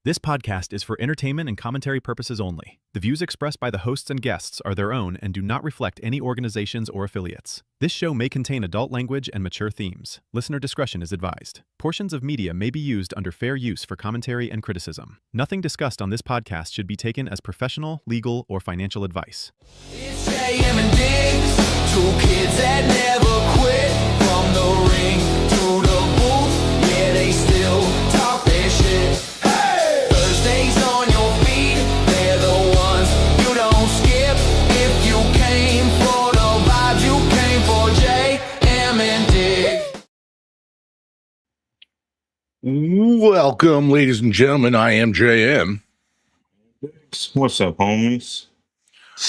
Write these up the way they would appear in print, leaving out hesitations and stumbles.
This podcast is for entertainment and commentary purposes only. The views expressed by the hosts and guests are their own and do not reflect any organizations or affiliates. This show may contain adult language and mature themes. Listener discretion is advised. Portions of media may be used under fair use for commentary and criticism. Nothing discussed on this podcast should be taken as professional, legal, or financial advice. It's JM and Digz, two kids that never quit. From the ring to the booth, yeah, they still talk their shit. Hey! Thursdays on your feed, they're the ones you don't skip. If you came for the vibes, you came for JM and Digz. Welcome, ladies and gentlemen. I am JM. What's up, homies?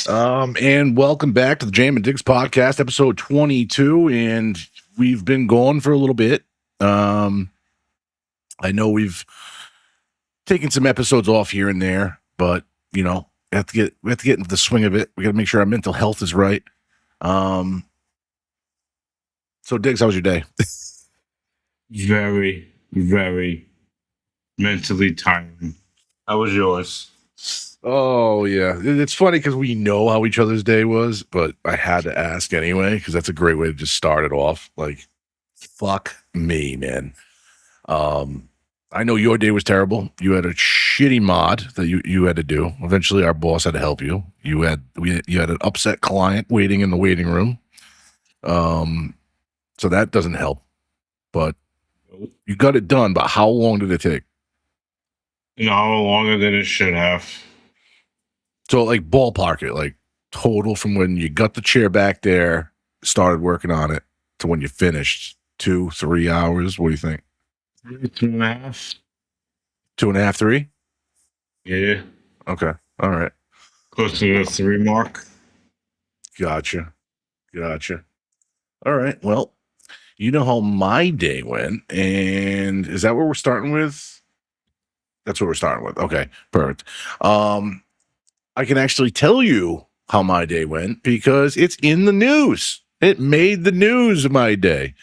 And welcome back to the Jam and Digz podcast, episode 22. And we've been gone for a little bit. I know we've taken some episodes off here and there, but you know, we have to get into the swing of it. We got to make sure our mental health is right. So Digz, how was your day? Very, very mentally tiring. How was yours? Oh yeah, it's funny because we know how each other's day was, but I had to ask anyway because that's a great way to just start it off. Like, fuck me, man. I know your day was terrible. You had a shitty mod that you had to do. Eventually, our boss had to help you. You had an upset client waiting in the waiting room. So that doesn't help. But you got it done. But how long did it take? No, longer than it should have. So, like, ballpark it, like, total from when you got the chair back there, started working on it, to when you finished, 2-3 hours. What do you think? 2.5. 2.5, 3? Yeah. Okay. All right. Close to the 3 mark. Gotcha. All right. Well, you know how my day went, and is that what we're starting with? That's what we're starting with. Okay. Perfect. I can actually tell you how my day went because it's in the news. It made the news of my day.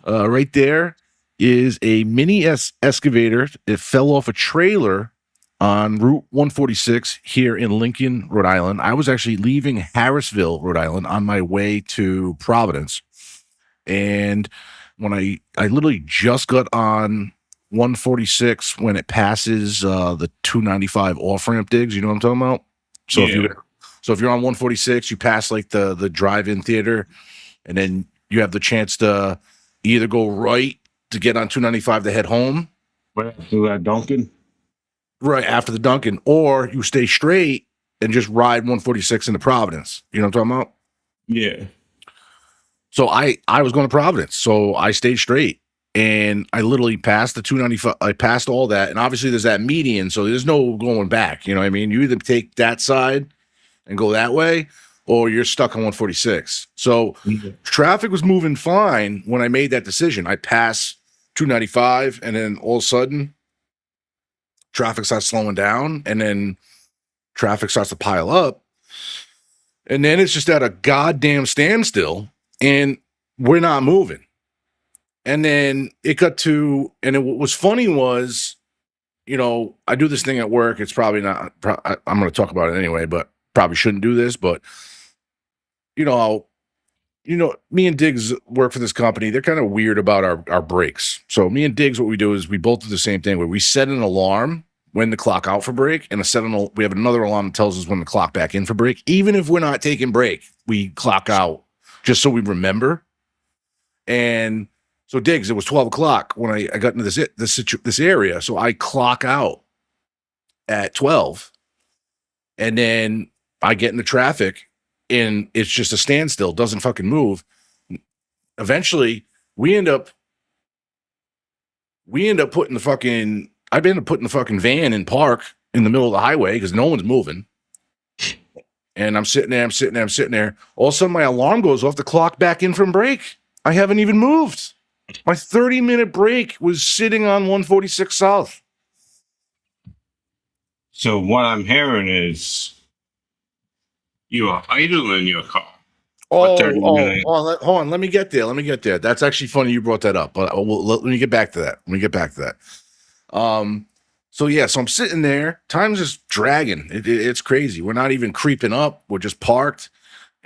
Right there is a mini excavator. It fell off a trailer on Route 146 here in Lincoln, Rhode Island. I was actually leaving Harrisville, Rhode Island on my way to Providence. And when I literally just got on 146 when it passes the 295 off-ramp Digz, you know what I'm talking about? So Yeah. if you're on 146, you pass like the drive-in theater, and then you have the chance to either go right to get on 295 to head home, Right after that Duncan. right after the Duncan, or you stay straight and just ride 146 into Providence. You know what I'm talking about? Yeah. So I was going to Providence, so I stayed straight. And I literally passed the 295. I passed all that. And obviously there's that median. So there's no going back. You know what I mean? You either take that side and go that way, or you're stuck on 146. So traffic was moving fine when I made that decision. I passed 295, and then all of a sudden traffic starts slowing down, and then traffic starts to pile up. And then it's just at a goddamn standstill, and we're not moving. And then it got to, and what was funny was, you know, I do this thing at work. It's probably not, I'm going to talk about it anyway, but probably shouldn't do this. But, you know, me and Digz work for this company. They're kind of weird about our breaks. So me and Digz, what we do is we both do the same thing where we set an alarm when the clock out for break, and we have another alarm that tells us when the clock back in for break. Even if we're not taking break, we clock out just so we remember. And so Digz, it was 12 o'clock when I got into this area. So I clock out at 12, and then I get into traffic, and it's just a standstill, doesn't fucking move. Eventually, we end up putting the fucking van in park in the middle of the highway because no one's moving. And I'm sitting there. All of a sudden, my alarm goes off. The clock back in from break. I haven't even moved. My 30-minute break was sitting on 146 South. So what I'm hearing is you are idle in your car. Hold on. Let me get there. That's actually funny you brought that up. But let me get back to that. So So yeah, so I'm sitting there. Time's just dragging. It's crazy. We're not even creeping up. We're just parked.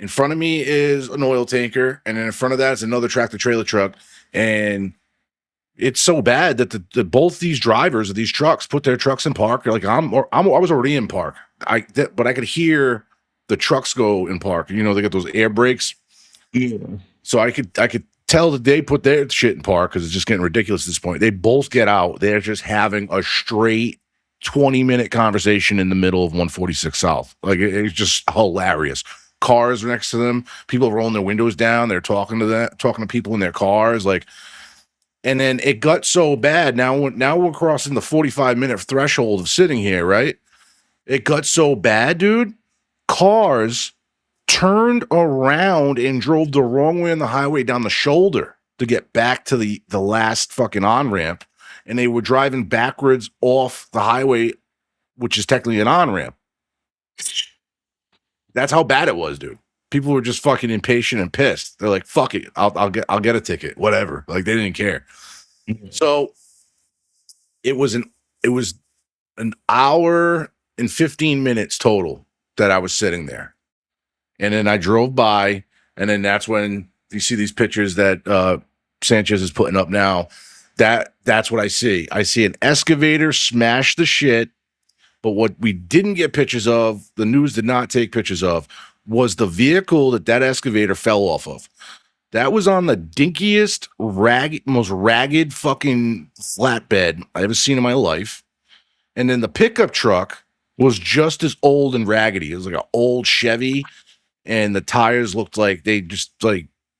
In front of me is an oil tanker, and then in front of that is another tractor trailer truck. And it's so bad that the both these drivers of these trucks put their trucks in park. Like I was already in park. But I could hear the trucks go in park. You know, they got those air brakes. Yeah. So I could tell that they put their shit in park because it's just getting ridiculous at this point. They both get out. They're just having a straight 20-minute conversation in the middle of 146 South. Like it's just hilarious. Cars next to them, people rolling their windows down. They're talking to people in their cars. Like, and then it got so bad. Now we're crossing the 45-minute threshold of sitting here, right? It got so bad, dude. Cars turned around and drove the wrong way on the highway down the shoulder to get back to the last fucking on-ramp. And they were driving backwards off the highway, which is technically an on-ramp. That's how bad it was, dude. People were just fucking impatient and pissed. They're like, fuck it. I'll get a ticket, whatever. Like they didn't care. So it was an hour and 15 minutes total that I was sitting there. And then I drove by, and then that's when you see these pictures that Sanchez is putting up now. That's what I see. I see an excavator smash the shit, but what we didn't get pictures of, the news did not take pictures of, was the vehicle that excavator fell off of. That was on the dinkiest, most ragged fucking flatbed I've ever seen in my life. And then the pickup truck was just as old and raggedy. It was like an old Chevy. And the tires looked like they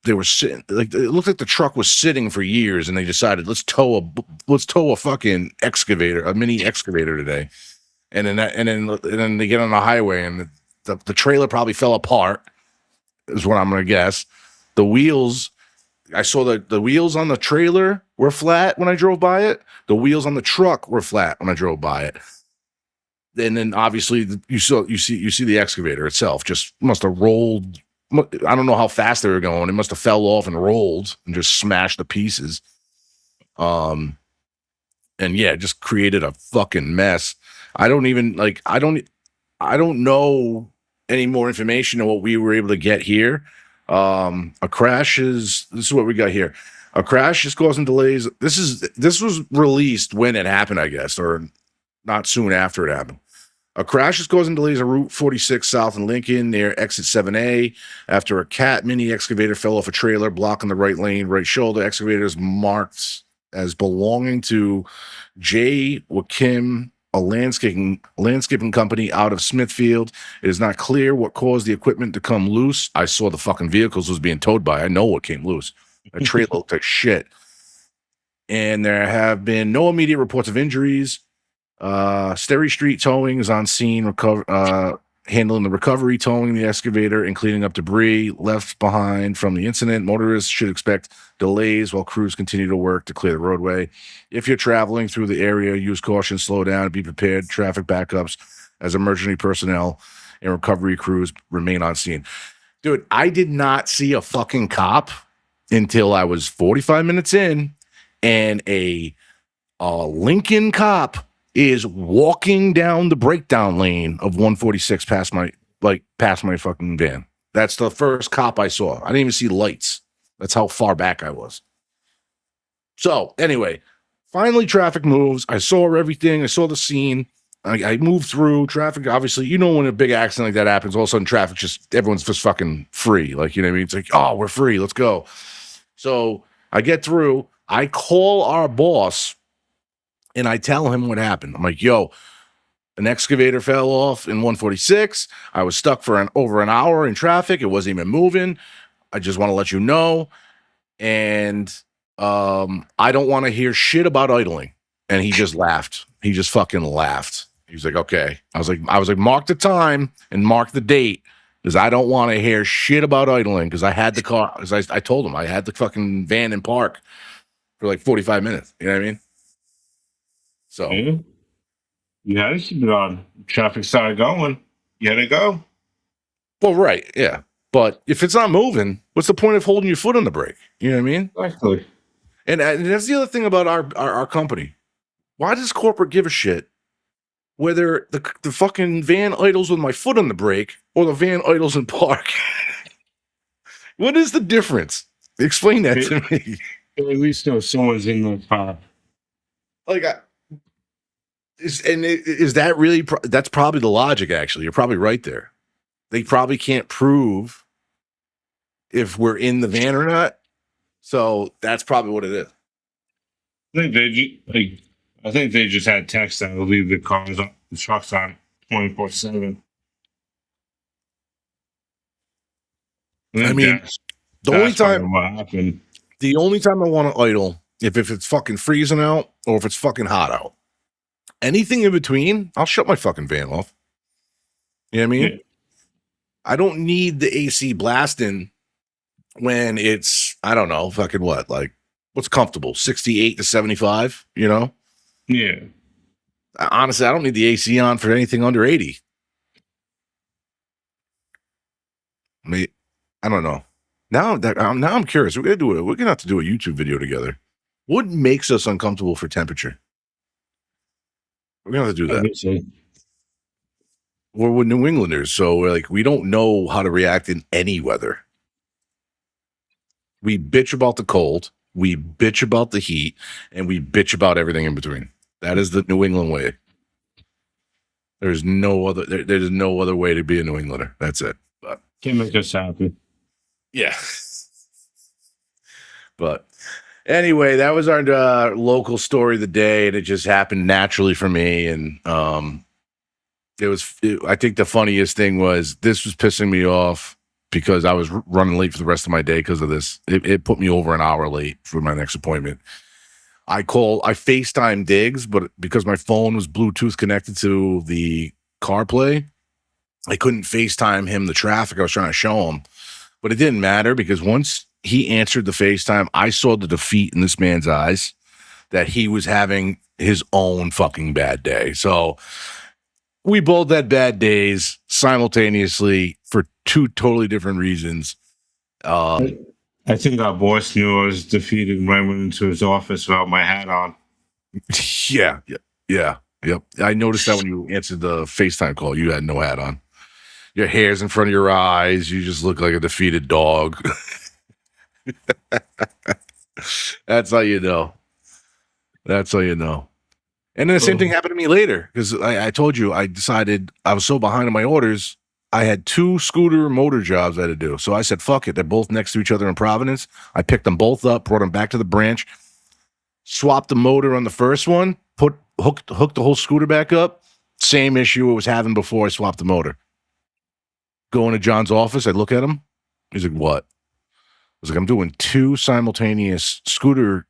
were sitting, like it looked like the truck was sitting for years, and they decided let's tow a fucking excavator, a mini excavator today, and then they get on the highway, and the trailer probably fell apart, is what I'm gonna guess. The wheels, I saw the wheels on the trailer were flat when I drove by it. The wheels on the truck were flat when I drove by it. And then obviously you see the excavator itself just must have rolled. I don't know how fast they were going. It must have fell off and rolled and just smashed to pieces. And yeah, it just created a fucking mess. I don't know any more information on what we were able to get here. This is what we got here. A crash is causing delays. This was released when it happened, I guess, or not soon after it happened. A crash is causing delays on Route 46 south in Lincoln near exit 7A after a cat mini excavator fell off a trailer blocking the right lane, right shoulder. Excavator is marked as belonging to J. Wakim, a landscaping company out of Smithfield. It is not clear what caused the equipment to come loose. I saw the fucking vehicles was being towed by. I know what came loose. A trailer looked like shit. And there have been no immediate reports of injuries. Sterry Street Towing is on scene, handling the recovery, towing the excavator, and cleaning up debris left behind from the incident. Motorists should expect delays while crews continue to work to clear the roadway. If you're traveling through the area, use caution, slow down, and be prepared. Traffic backups as emergency personnel and recovery crews remain on scene. Dude, I did not see a fucking cop until I was 45 minutes in, and a Lincoln cop is walking down the breakdown lane of 146 past my fucking van. That's the first cop I saw. I didn't even see lights. That's how far back I was. So anyway, finally traffic moves. I saw everything. I saw the scene. I moved through traffic. Obviously, you know, when a big accident like that happens, all of a sudden traffic everyone's just fucking free. Like, you know what I mean? It's like, oh, we're free. Let's go. So I get through. I call our boss and I tell him what happened. I'm like, yo, an excavator fell off in 146. I was stuck for over an hour in traffic. It wasn't even moving. I just want to let you know. And I don't want to hear shit about idling. And he just laughed. He just fucking laughed. He was like, okay. I was like, mark the time and mark the date, because I don't want to hear shit about idling, because I had the car. I told him I had the fucking van in park for like 45 minutes. You know what I mean? So you had to keep it on. Traffic started going. You had to go. Well, right, yeah. But if it's not moving, what's the point of holding your foot on the brake? You know what I mean? Exactly. And that's the other thing about our company. Why does corporate give a shit whether the fucking van idles with my foot on the brake or the van idles in park. What is the difference? Explain that to me. At least know someone's in the car. Like, is that really? That's probably the logic. Actually, you're probably right there. They probably can't prove if we're in the van or not. So that's probably what it is. I think they just had text that will leave the cars on the trucks on 24/7. I mean, the only time what happened. The only time I want to idle if it's fucking freezing out or if it's fucking hot out. Anything in between, I'll shut my fucking van off. You know what I mean? Yeah. I don't need the AC blasting when it's, I don't know, fucking what? Like, what's comfortable? 68 to 75, you know? Yeah. Honestly, I don't need the AC on for anything under 80. I mean, I don't know. Now I'm curious. We're gonna have to do a YouTube video together. What makes us uncomfortable for temperature? We're gonna have to do that. We're New Englanders, so we don't know how to react in any weather. We bitch about the cold, we bitch about the heat, and we bitch about everything in between. That is the New England way. There's no other way to be a New Englander. That's it. But can't make us happy. Yeah. But anyway, that was our local story of the day, and it just happened naturally for me. And I think the funniest thing was this was pissing me off because I was running late for the rest of my day because of this. It put me over an hour late for my next appointment. I FaceTime Digz, but because my phone was Bluetooth connected to the CarPlay, I couldn't FaceTime him the traffic I was trying to show him. But it didn't matter because once he answered the FaceTime, I saw the defeat in this man's eyes that he was having his own fucking bad day. So we both had bad days simultaneously for two totally different reasons. I think our boss knew I was defeated when I went into his office without my hat on. Yeah. Yep. I noticed that when you answered the FaceTime call, you had no hat on. Your hair's in front of your eyes. You just look like a defeated dog. That's how you know. And then the same thing happened to me later because I told you I decided I was so behind on my orders. I had 2 scooter motor jobs I had to do. So I said, fuck it. They're both next to each other in Providence. I picked them both up, brought them back to the branch, swapped the motor on the first one, hooked the whole scooter back up. Same issue it was having before I swapped the motor. Go into John's office. I look at him. He's like, what? I was like, I'm doing 2 simultaneous scooter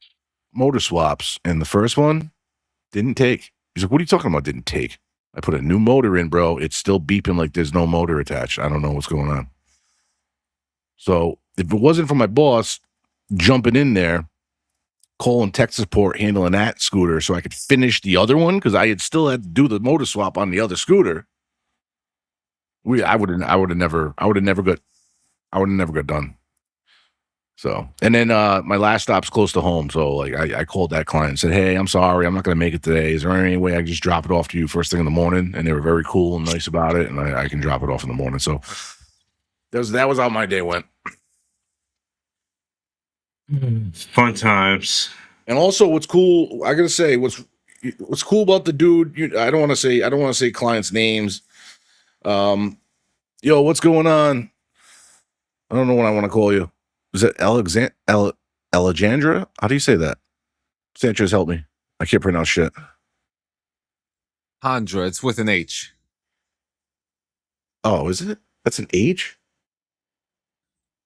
motor swaps. And the first one didn't take. He's like, what are you talking about? Didn't take. I put a new motor in, bro. It's still beeping like there's no motor attached. I don't know what's going on. So if it wasn't for my boss jumping in there, calling tech support, handling that scooter so I could finish the other one because I had still had to do the motor swap on the other scooter. I would have never got done. So, and then my last stop's close to home. So I called that client and said, hey, I'm sorry, I'm not going to make it today. Is there any way I can just drop it off to you first thing in the morning? And they were very cool and nice about it. And I can drop it off in the morning. So that was how my day went. Fun times. And also what's cool, I got to say, what's cool about the dude, I don't want to say clients' names. Yo, what's going on? I don't know what I want to call you. Is it Alexandra? How do you say that? Sanchez, help me. I can't pronounce shit. Handra, it's with an H. Oh, is it? That's an H?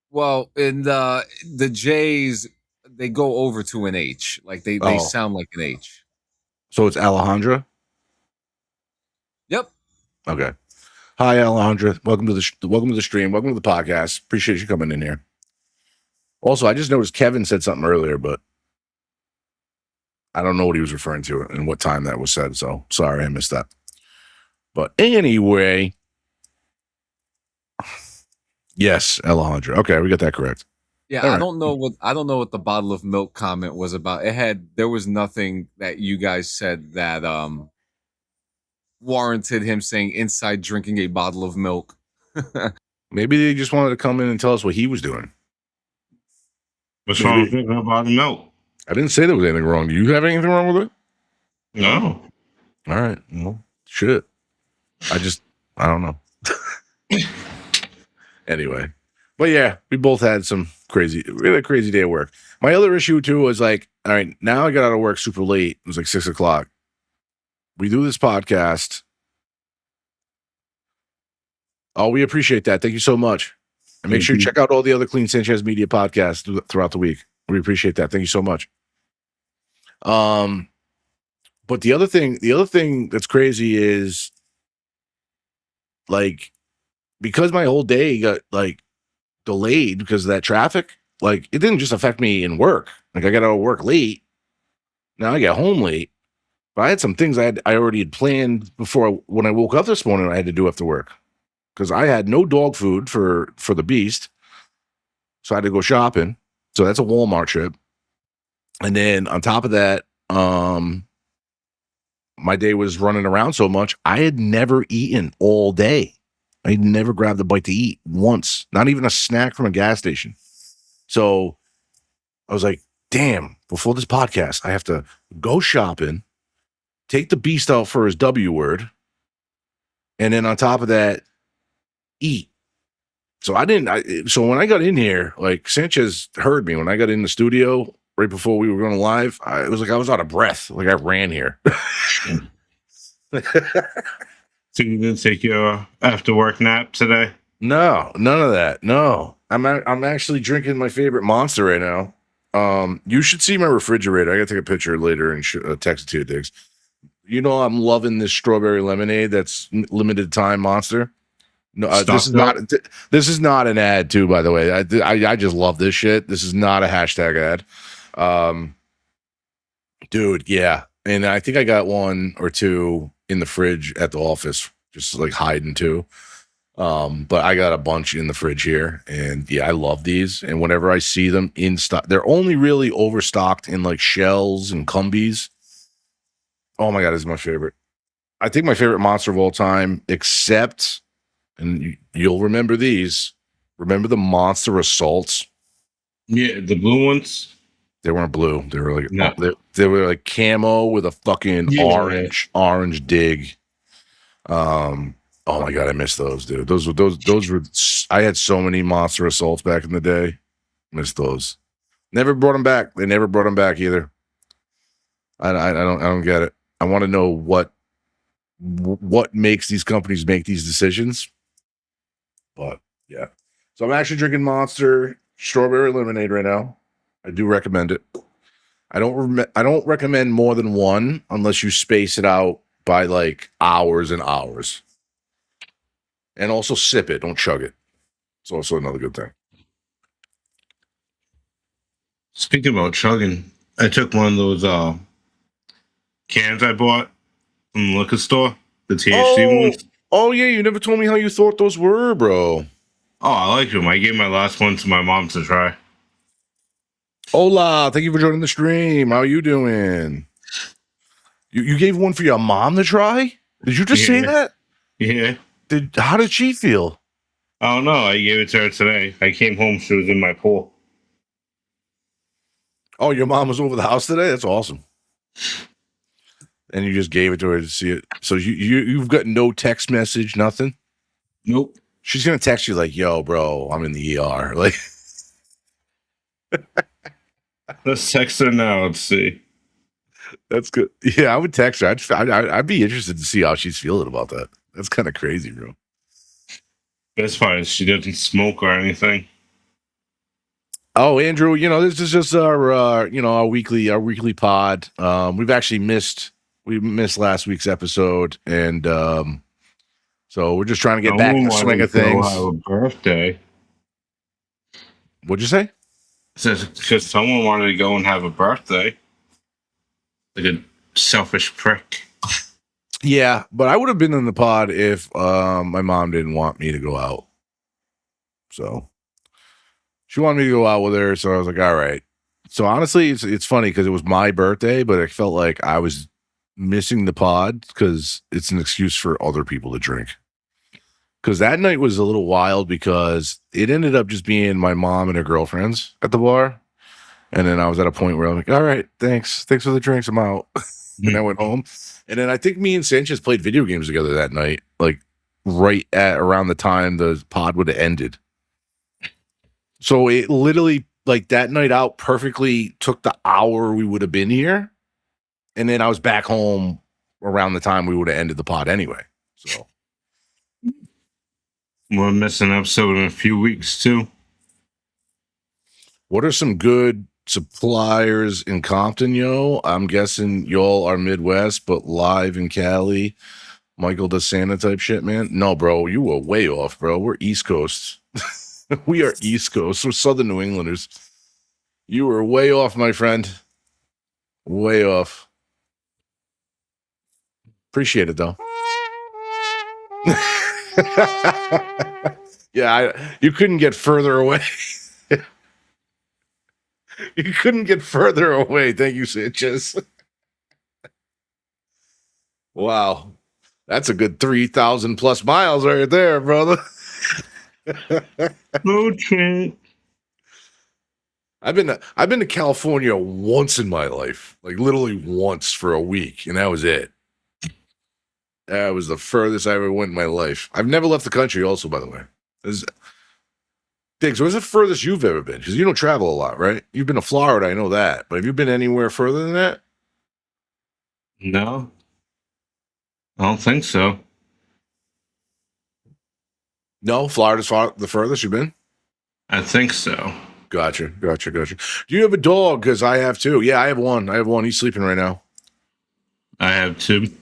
Well, in the J's, they go over to an H. Like they sound like an H. So it's Alejandra? Yep. Okay. Hi, Alejandra. Welcome to the stream. Welcome to the podcast. Appreciate you coming in here. Also, I just noticed Kevin said something earlier, but I don't know what he was referring to and what time that was said. So sorry, I missed that. But anyway, yes, Alejandra. Okay, we got that correct. Yeah, I don't know what the bottle of milk comment was about. There was nothing that you guys said that warranted him saying inside drinking a bottle of milk. Maybe they just wanted to come in and tell us what he was doing. What's wrong with drinking a bottle of milk? I didn't say there was anything wrong. Do you have anything wrong with it? No. All right. Well, shit. I don't know. Anyway. But yeah, we both had really a crazy day at work. My other issue too was like, all right, now I got out of work super late. It was like 6 o'clock. We do this podcast. Oh, we appreciate that. Thank you so much. And make sure you check out all the other Clean Sanchez Media podcasts throughout the week. We appreciate that. Thank you so much. But the other thing that's crazy is like, because my whole day got like delayed because of that traffic, like it didn't just affect me in work. Like I got out of work late. Now I get home late. But I had some things I already had planned before when I woke up this morning I had to do after work. Because I had no dog food for the beast. So I had to go shopping. So that's a Walmart trip. And then on top of that, my day was running around so much, I had never eaten all day. I had never grabbed a bite to eat once, not even a snack from a gas station. So I was like, damn, before this podcast, I have to go shopping, take the beast out for his W word, and then on top of that, eat. So so when I got in here, like Sanchez heard me when I got in the studio right before we were going live. It was like I was out of breath. Like I ran here. So you didn't take your after work nap today? No, none of that. No, I'm actually drinking my favorite Monster right now. You should see my refrigerator. I gotta take a picture later and text it to you, Digz. You know I'm loving this strawberry lemonade that's limited time Monster. No, this is not an ad too, by the way. I just love this shit. This is not a hashtag ad. Dude, yeah. And I think I got one or two in the fridge at the office, just like hiding too. But I got a bunch in the fridge here, and yeah, I love these. And whenever I see them in stock, they're only really overstocked in like Shells and Cumbies. Oh my God, this is my favorite. I think my favorite Monster of all time, except, and you'll remember these. Remember the Monster Assaults? Yeah, the blue ones. They weren't blue. They were like they were like camo with a fucking orange dig. Oh my God, I miss those, dude. Those were. I had so many Monster Assaults back in the day. Missed those. Never brought them back. They never brought them back either. I don't get it. I want to know what makes these companies make these decisions. But yeah, so I'm actually drinking Monster Strawberry Lemonade right now. I do recommend it. I don't recommend more than one unless you space it out by like hours and hours. And also sip it, don't chug it. It's also another good thing. Speaking about chugging, I took one of those cans I bought from the liquor store, the THC ones. Oh yeah, you never told me how you thought those were, bro. Oh, I like them. I gave my last one to my mom to try. Hola, thank you for joining the stream. How are you doing? You gave one for your mom to try? Did you just say that? Yeah. How did she feel? I don't know. I gave it to her today. I came home. She was in my pool. Oh, your mom was over the house today? That's awesome. And you just gave it to her to see it. So you've got no text message, nothing? Nope. She's gonna text you like, "Yo, bro, I'm in the ER." Like, let's text her now. Let's see. That's good. Yeah, I would text her. I'd be interested to see how she's feeling about that. That's kind of crazy, bro. Best part is she doesn't smoke or anything. Oh, Andrew, this is just our weekly pod. We've actually missed last week's episode, and so we're just trying to get back in the swing of things. Have a birthday. What'd you say? Because someone wanted to go and have a birthday. Like a selfish prick. Yeah, but I would have been in the pod if my mom didn't want me to go out. So she wanted me to go out with her, so I was like, all right. So honestly, it's funny because it was my birthday, but it felt like I was missing the pod because it's an excuse for other people to drink. Because that night was a little wild because it ended up just being my mom and her girlfriends at the bar. And then I was at a point where I'm like, all right, thanks. Thanks for the drinks. I'm out. And I went home. And then I think me and Sanchez played video games together that night, like right at around the time the pod would have ended. So it literally, like that night out, perfectly took the hour we would have been here. And then I was back home around the time we would have ended the pod anyway. So we're missing an episode in a few weeks too. What are some good suppliers in Compton, yo? I'm guessing y'all are Midwest, but live in Cali, Michael DeSanta type shit, man. No, bro, you were way off, bro. We're East Coast. We are East Coast. We're Southern New Englanders. You were way off, my friend. Way off. Appreciate it, though. Yeah, you couldn't get further away. You couldn't get further away. Thank you, Sanchez. Wow. That's a good 3,000 plus miles right there, brother. No shit. I've been to California once in my life, like literally once for a week, and that was it. That was the furthest I ever went in my life. I've never left the country, also, by the way. Digz, where's the furthest you've ever been? Because you don't travel a lot, right? You've been to Florida, I know that. But have you been anywhere further than that? No. I don't think so. No, Florida's the furthest you've been? I think so. Gotcha. Do you have a dog? Because I have two. Yeah, I have one. He's sleeping right now. I have two.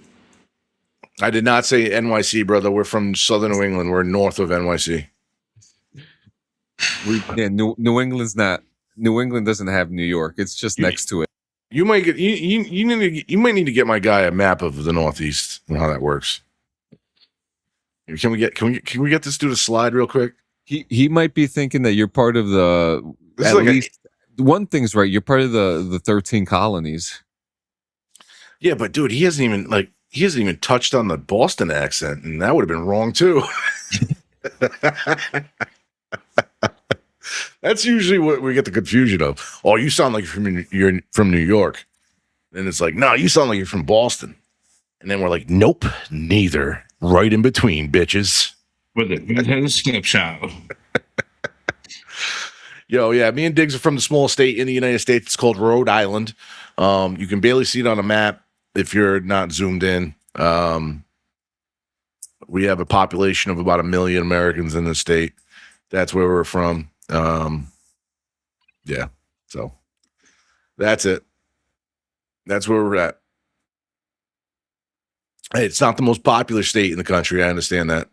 I did not say NYC, brother. We're from Southern New England. We're north of NYC. Yeah, New England's not. New England doesn't have New York. It's just next to it. You might get you might need to get my guy a map of the Northeast and how that works. Can we get this dude a slide real quick? He might be thinking that you're part of the. At like least one thing's right. You're part of the 13 colonies. Yeah, but dude, he hasn't even touched on the Boston accent, and that would have been wrong too. That's usually what we get the confusion of. Oh, you sound like you're from New York. And it's like, no, you sound like you're from Boston. And then we're like, nope, neither. Right in between, bitches. With a snapshot. Yo, yeah, me and Digz are from the small state in the United States. It's called Rhode Island. You can barely see it on a map if you're not zoomed in. We have a population of about 1 million Americans in the state. That's where we're from. Yeah, so that's it. That's where we're at. Hey, it's not the most popular state in the country. I understand that.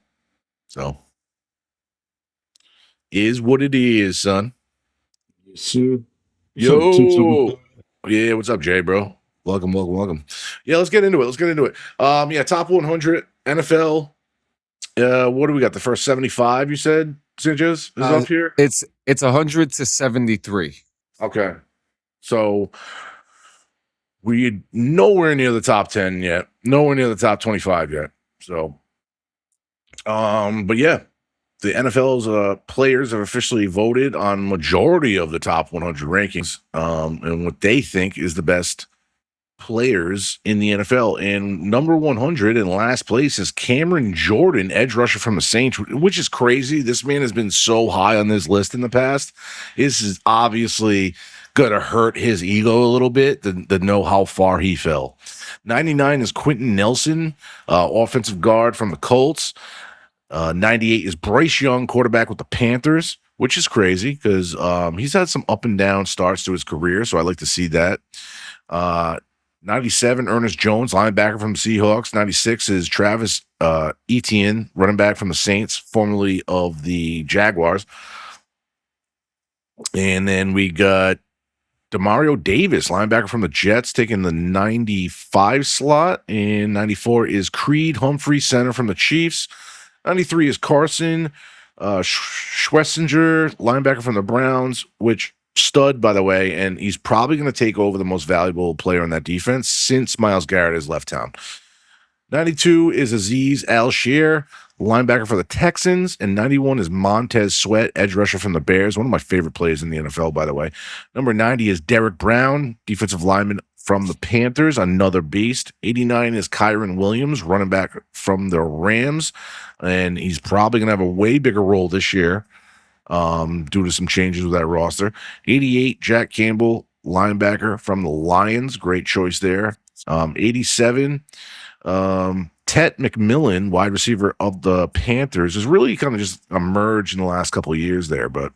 So, is what it is, son. Yes, sir. Yo. Yeah, what's up, Jay, bro? Welcome. Yeah, let's get into it. Yeah, top 100 NFL. What do we got? The first 75, you said, Sanchez, is up here? It's 100 to 73. Okay. So we're nowhere near the top 10 yet. Nowhere near the top 25 yet. So, but yeah, the NFL's players have officially voted on majority of the top 100 rankings, and what they think is the best players in the NFL. And number 100 in last place is Cameron Jordan, edge rusher from the Saints, which is crazy. This man has been so high on this list in the past. This is obviously going to hurt his ego a little bit to know how far he fell. 99 is Quentin Nelson, offensive guard from the Colts. 98 is Bryce Young, quarterback with the Panthers, which is crazy because he's had some up and down starts to his career, so I like to see that. 97, Ernest Jones, linebacker from the Seahawks. 96 is Travis Etienne, running back from the Saints, formerly of the Jaguars. And then we got Demario Davis, linebacker from the Jets, taking the 95 slot. And 94 is Creed Humphrey, center from the Chiefs. 93 is Carson Schwessinger, linebacker from the Browns, which stud, by the way, and he's probably going to take over the most valuable player on that defense since Myles Garrett has left town. 92 is Azeez Al-Shir, linebacker for the Texans, and 91 is Montez Sweat, edge rusher from the Bears, one of my favorite players in the NFL, by the way. Number 90 is Derek Brown, defensive lineman from the Panthers, another beast. 89 is Kyron Williams, running back from the Rams, and he's probably going to have a way bigger role this year due to some changes with that roster. 88, Jack Campbell, linebacker from the Lions, great choice there. 87, Tet McMillan, wide receiver of the Panthers, has really kind of just emerged in the last couple of years there, but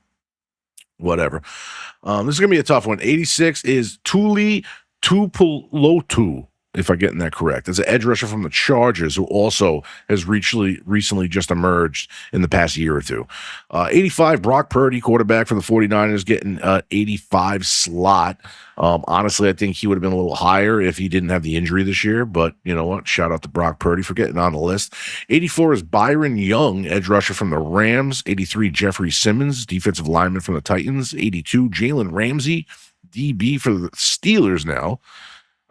whatever. This is going to be a tough one. 86 is Tuli Tupulotu, if I'm getting that correct. It's an edge rusher from the Chargers who also has recently just emerged in the past year or two. 85, Brock Purdy, quarterback for the 49ers, getting 85 slot. Honestly, I think he would have been a little higher if he didn't have the injury this year, but you know what? Shout out to Brock Purdy for getting on the list. 84 is Byron Young, edge rusher from the Rams. 83, Jeffrey Simmons, defensive lineman from the Titans. 82, Jalen Ramsey, DB for the Steelers now.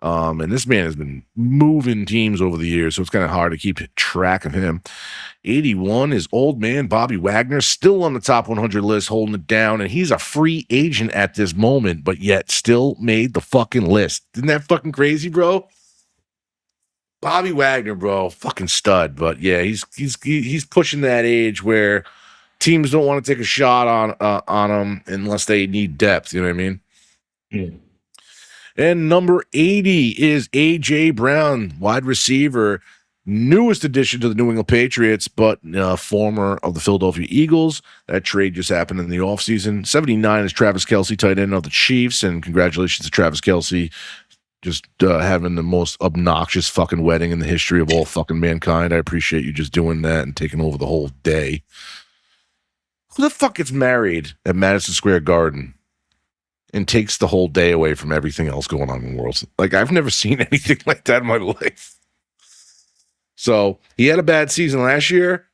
And this man has been moving teams over the years, so it's kind of hard to keep track of him. 81 is old man Bobby Wagner, still on the top 100 list, holding it down, and he's a free agent at this moment, but yet still made the fucking list. Isn't that fucking crazy, bro? Bobby Wagner, bro, fucking stud. But yeah, he's pushing that age where teams don't want to take a shot on him unless they need depth. You know what I mean? Yeah. And number 80 is A.J. Brown, wide receiver, newest addition to the New England Patriots, but former of the Philadelphia Eagles. That trade just happened in the offseason. 79 is Travis Kelce, tight end of the Chiefs, and congratulations to Travis Kelce, just having the most obnoxious fucking wedding in the history of all fucking mankind. I appreciate you just doing that and taking over the whole day. Who the fuck gets married at Madison Square Garden and takes the whole day away from everything else going on in the world? Like, I've never seen anything like that in my life. So he had a bad season last year.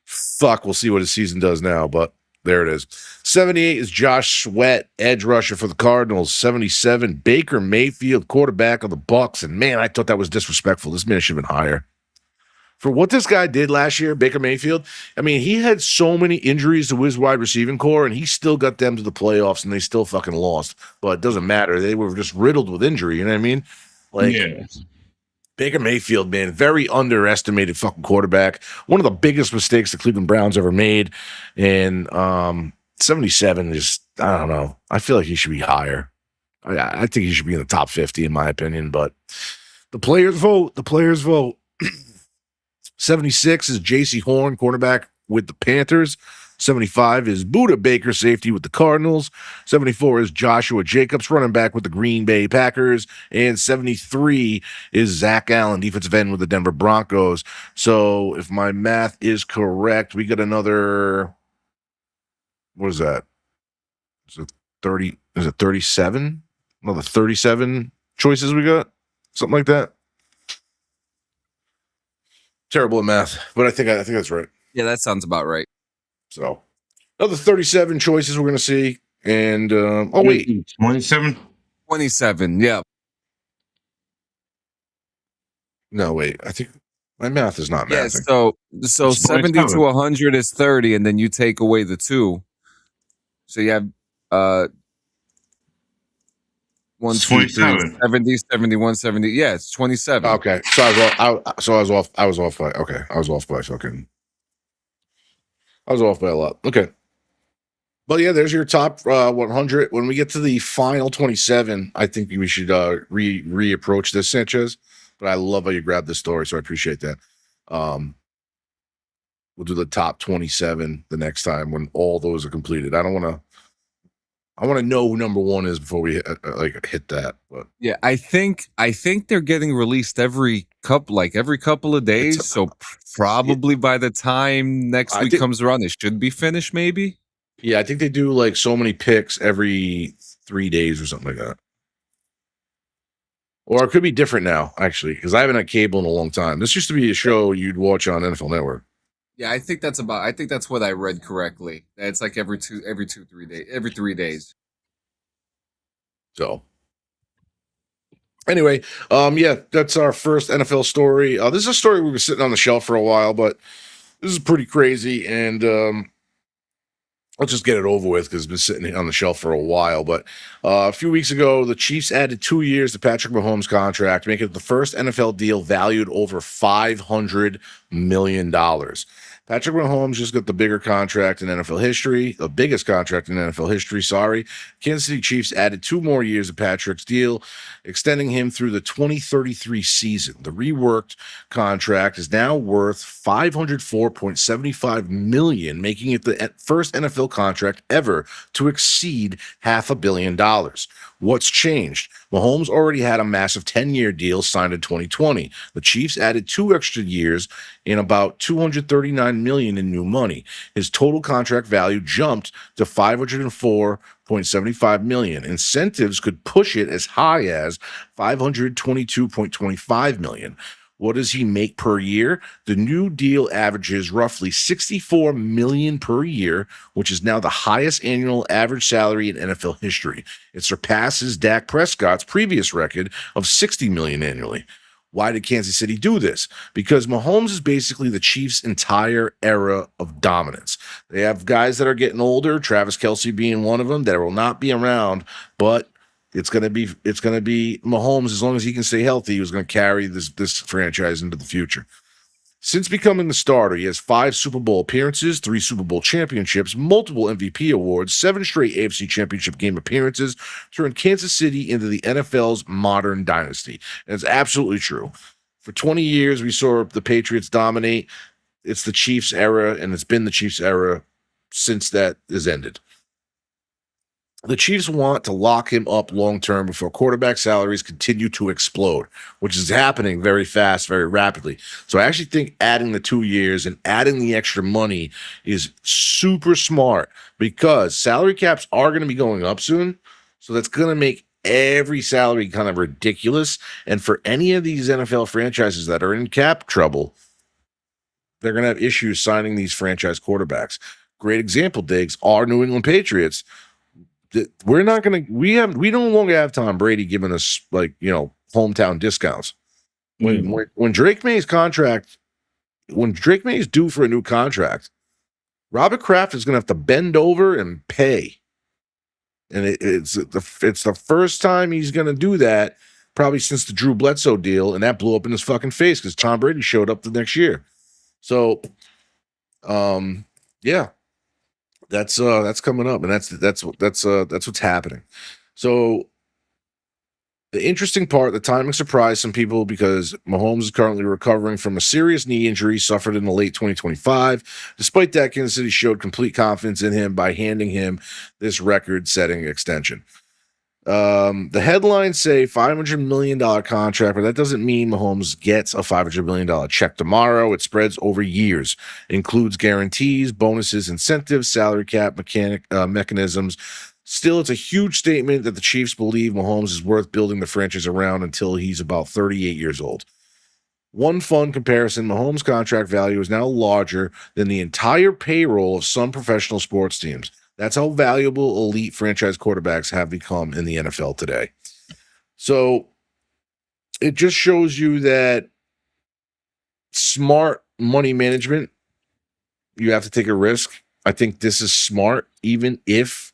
Fuck, we'll see what his season does now, but there it is. 78 is Josh Sweat, edge rusher for the Cardinals. 77, Baker Mayfield, quarterback of the Bucks. And man, I thought that was disrespectful. This man should have been higher. For what this guy did last year, Baker Mayfield, I mean, he had so many injuries to his wide receiving core, and he still got them to the playoffs, and they still fucking lost. But it doesn't matter. They were just riddled with injury, you know what I mean? Like, yeah. Baker Mayfield, man, very underestimated fucking quarterback. One of the biggest mistakes the Cleveland Browns ever made. And 77 is, I don't know. I feel like he should be higher. I think he should be in the top 50, in my opinion. But the players vote. The players vote. 76 is J.C. Horn, cornerback with the Panthers. 75 is Buda Baker, safety with the Cardinals. 74 is Joshua Jacobs, running back with the Green Bay Packers. And 73 is Zach Allen, defensive end with the Denver Broncos. So if my math is correct, we got another, what is that? Is it 30? Is it 37? Another 37 choices we got? Something like that. Terrible at math, but I think that's right. Yeah, that sounds about right. So, another 37 choices we're going to see. And, 27? 27, yeah. No, wait. I think my math is not Yeah, mathing. so 70 to 100 is 30, and then you take away the 2. So you have 1, 2, 3, 70, 71, 70. Yeah, it's 27. Okay. So I was off. I was off by a lot. Okay. But yeah, there's your top 100. When we get to the final 27, I think we should reapproach this, Sanchez. But I love how you grabbed this story, so I appreciate that. We'll do the top 27 the next time when all those are completed. I want to know who number 1 is before we hit that. But yeah, I think they're getting released every couple of days. So probably by the time next week comes around, it should be finished. Maybe. Yeah, I think they do like so many picks every 3 days or something like that. Or it could be different now, actually, because I haven't had cable in a long time. This used to be a show you'd watch on NFL Network. Yeah, I think that's what I read correctly. It's like every 3 days. So anyway, yeah, that's our first NFL story. This is a story we've been sitting on the shelf for a while, but this is pretty crazy, and let's just get it over with because it's been sitting on the shelf for a while. But a few weeks ago, the Chiefs added 2 years to Patrick Mahomes' contract, making it the first NFL deal valued over $500 million. Patrick Mahomes just got the bigger contract in NFL history, the biggest contract in NFL history, sorry. Kansas City Chiefs added 2 more years of Patrick's deal, extending him through the 2033 season. The reworked contract is now worth $504.75 million, making it the first NFL contract ever to exceed $500 million. What's changed? Mahomes already had a massive 10-year deal signed in 2020. The Chiefs added 2 extra years in about $239 million in new money. His total contract value jumped to $504.75 million. Incentives could push it as high as $522.25 million. What does he make per year? The new deal averages roughly $64 million per year, which is now the highest annual average salary in NFL history. It surpasses Dak Prescott's previous record of $60 million annually. Why did Kansas City do this? Because Mahomes is basically the Chiefs' entire era of dominance. They have guys that are getting older, Travis Kelce being one of them, that will not be around, but it's gonna be Mahomes as long as he can stay healthy. Who's going to carry this franchise into the future? Since becoming the starter, he has 5 Super Bowl appearances, 3 Super Bowl championships, multiple MVP awards, 7 straight AFC Championship game appearances, turned Kansas City into the NFL's modern dynasty. And it's absolutely true. For 20 years, we saw the Patriots dominate. It's the Chiefs era, and it's been the Chiefs era since that is ended. The Chiefs want to lock him up long-term before quarterback salaries continue to explode, which is happening very fast, very rapidly. So I actually think adding the 2 years and adding the extra money is super smart because salary caps are going to be going up soon. So that's going to make every salary kind of ridiculous. And for any of these NFL franchises that are in cap trouble, they're going to have issues signing these franchise quarterbacks. Great example, Digz, our New England Patriots. We no longer have Tom Brady giving us hometown discounts. When Drake May's due for a new contract, Robert Kraft is going to have to bend over and pay, and it's the first time he's going to do that probably since the Drew Bledsoe deal, and that blew up in his fucking face because Tom Brady showed up the next year. So, yeah. That's coming up, and that's what's happening. So the interesting part, the timing surprised some people because Mahomes is currently recovering from a serious knee injury suffered in the late 2025. Despite that, Kansas City showed complete confidence in him by handing him this record-setting extension. The headlines say $500 million contract, but that doesn't mean Mahomes gets a $500 million check tomorrow. It spreads over years, includes guarantees, bonuses, incentives, salary cap mechanisms. Still, it's a huge statement that the Chiefs believe Mahomes is worth building the franchise around until he's about 38 years old. One fun comparison, Mahomes' contract value is now larger than the entire payroll of some professional sports teams. That's how valuable elite franchise quarterbacks have become in the NFL today. So it just shows you that smart money management, you have to take a risk. I think this is smart, even if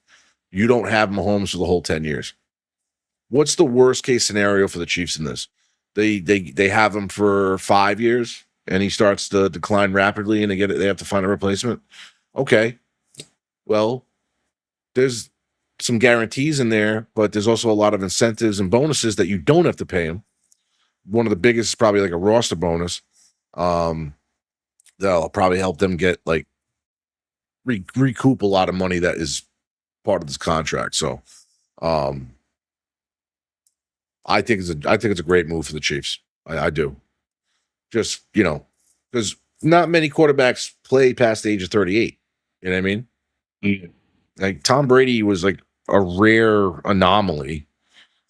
you don't have Mahomes for the whole 10 years. What's the worst case scenario for the Chiefs in this? They have him for 5 years and he starts to decline rapidly and they have to find a replacement. Okay. Well, there's some guarantees in there, but there's also a lot of incentives and bonuses that you don't have to pay him. One of the biggest is probably like a roster bonus. That'll probably help them get recoup a lot of money that is part of this contract. So, I think it's a great move for the Chiefs. I do. Just, because not many quarterbacks play past the age of 38. You know what I mean? Mm-hmm. Like Tom Brady was like a rare anomaly.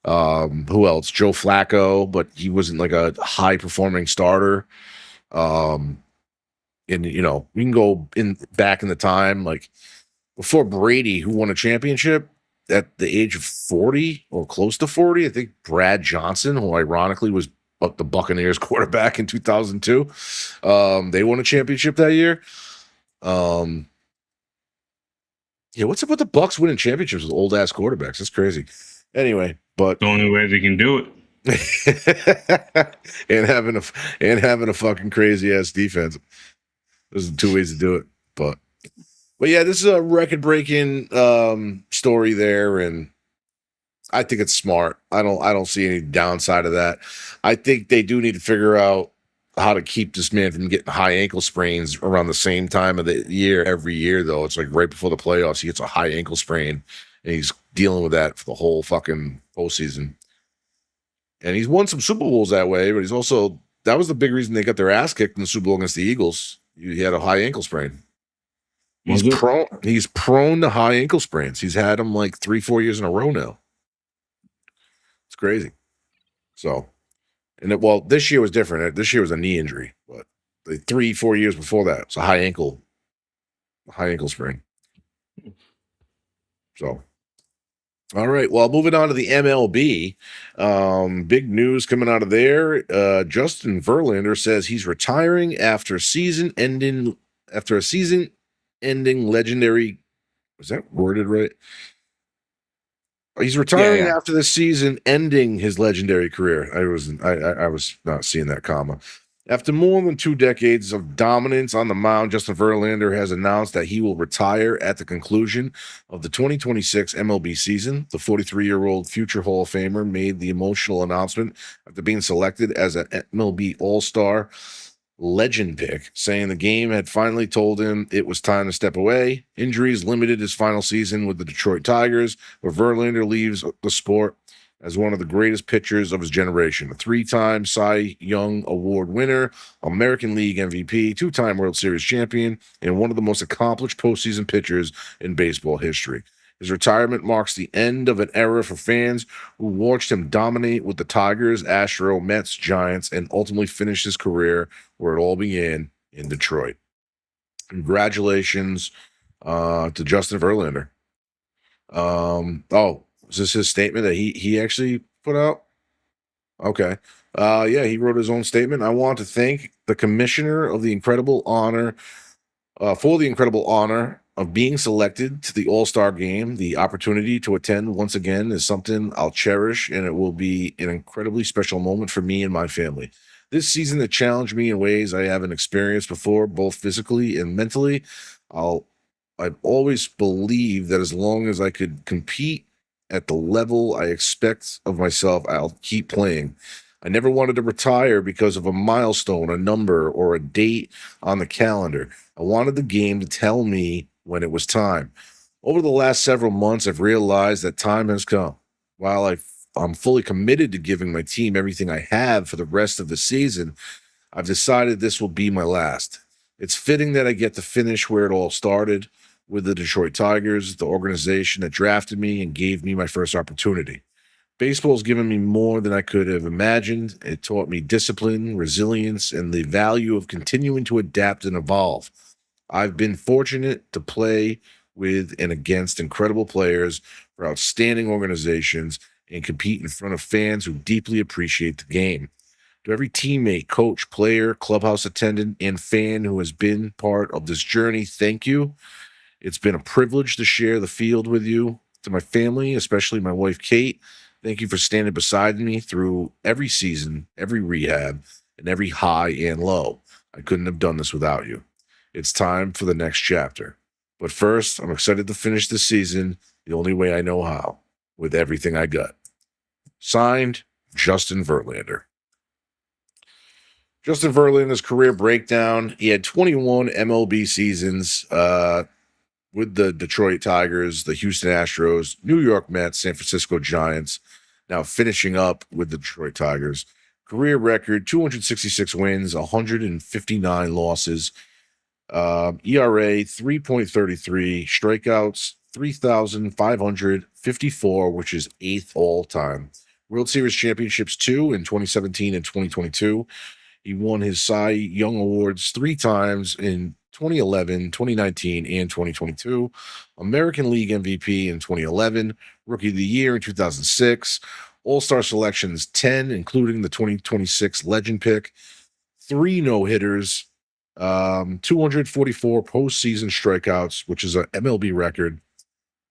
Who else? Joe Flacco, but he wasn't like a high performing starter. And we can go back in the time, like before Brady, who won a championship, at the age of 40 or close to 40. I think Brad Johnson, who ironically was the Buccaneers quarterback in 2002, they won a championship that year. Yeah, what's up with the Bucs winning championships with old ass quarterbacks? That's crazy. Anyway, but The only way they can do it. and having a fucking crazy ass defense. There's two ways to do it, but yeah, this is a record breaking story there, and I think it's smart. I don't see any downside of that. I think they do need to figure out how to keep this man from getting high ankle sprains around the same time of the year every year, though. It's like right before the playoffs, he gets a high ankle sprain, and he's dealing with that for the whole fucking postseason. And he's won some Super Bowls that way, but that was the big reason they got their ass kicked in the Super Bowl against the Eagles. He had a high ankle sprain. He's prone to high ankle sprains. He's had them like 3-4 years in a row now. It's crazy. So, this year was different. This year was a knee injury, but the 3-4 years before that, it's a high ankle sprain. So, all right. Well, moving on to the MLB, big news coming out of there. Justin Verlander says he's retiring after a season-ending legendary. Was that worded right? He's retiring after the season, ending his legendary career. I was not seeing that comma. After more than 2 decades of dominance on the mound, Justin Verlander has announced that he will retire at the conclusion of the 2026 MLB season. The 43-year-old future Hall of Famer made the emotional announcement after being selected as an MLB All-Star legend pick, saying the game had finally told him it was time to step away. Injuries limited his final season with the Detroit Tigers, where Verlander leaves the sport as one of the greatest pitchers of his generation, a 3-time Cy Young Award winner, American League MVP, 2-time World Series champion, and one of the most accomplished postseason pitchers in baseball history. His retirement marks the end of an era for fans who watched him dominate with the Tigers, Astros, Mets, Giants, and ultimately finish his career where it all began in Detroit. Congratulations to Justin Verlander. Is this his statement that he actually put out? Okay. He wrote his own statement. I want to thank the commissioner of the incredible honor for the incredible honor of being selected to the All-Star game. The opportunity to attend once again is something I'll cherish, and it will be an incredibly special moment for me and my family. This season that challenged me in ways I haven't experienced before, both physically and mentally. I've always believed that as long as I could compete at the level I expect of myself, I'll keep playing. I never wanted to retire because of a milestone, a number, or a date on the calendar. I wanted the game to tell me when it was time. Over the last several months, I've realized that time has come. While I'm fully committed to giving my team everything I have for the rest of the season, I've decided this will be my last. It's fitting that I get to finish where it all started, with the Detroit Tigers, the organization that drafted me and gave me my first opportunity. Baseball's given me more than I could have imagined. It taught me discipline, resilience, and the value of continuing to adapt and evolve. I've been fortunate to play with and against incredible players for outstanding organizations and compete in front of fans who deeply appreciate the game. To every teammate, coach, player, clubhouse attendant, and fan who has been part of this journey, thank you. It's been a privilege to share the field with you. To my family, especially my wife, Kate, thank you for standing beside me through every season, every rehab, and every high and low. I couldn't have done this without you. It's time for the next chapter. But first, I'm excited to finish this season the only way I know how, with everything I got. Signed, Justin Verlander. Justin Verlander's career breakdown. He had 21 MLB seasons with the Detroit Tigers, the Houston Astros, New York Mets, San Francisco Giants, now finishing up with the Detroit Tigers. Career record, 266 wins, 159 losses. ERA, 3.33. Strikeouts, 3,554, which is 8th all-time. World Series championships, 2 in 2017 and 2022. He won his Cy Young Awards 3 times in 2011, 2019, and 2022. American League MVP in 2011. Rookie of the Year in 2006. All-Star selections 10, including the 2026 Legend pick. 3 no-hitters. 244 postseason strikeouts, which is an MLB record.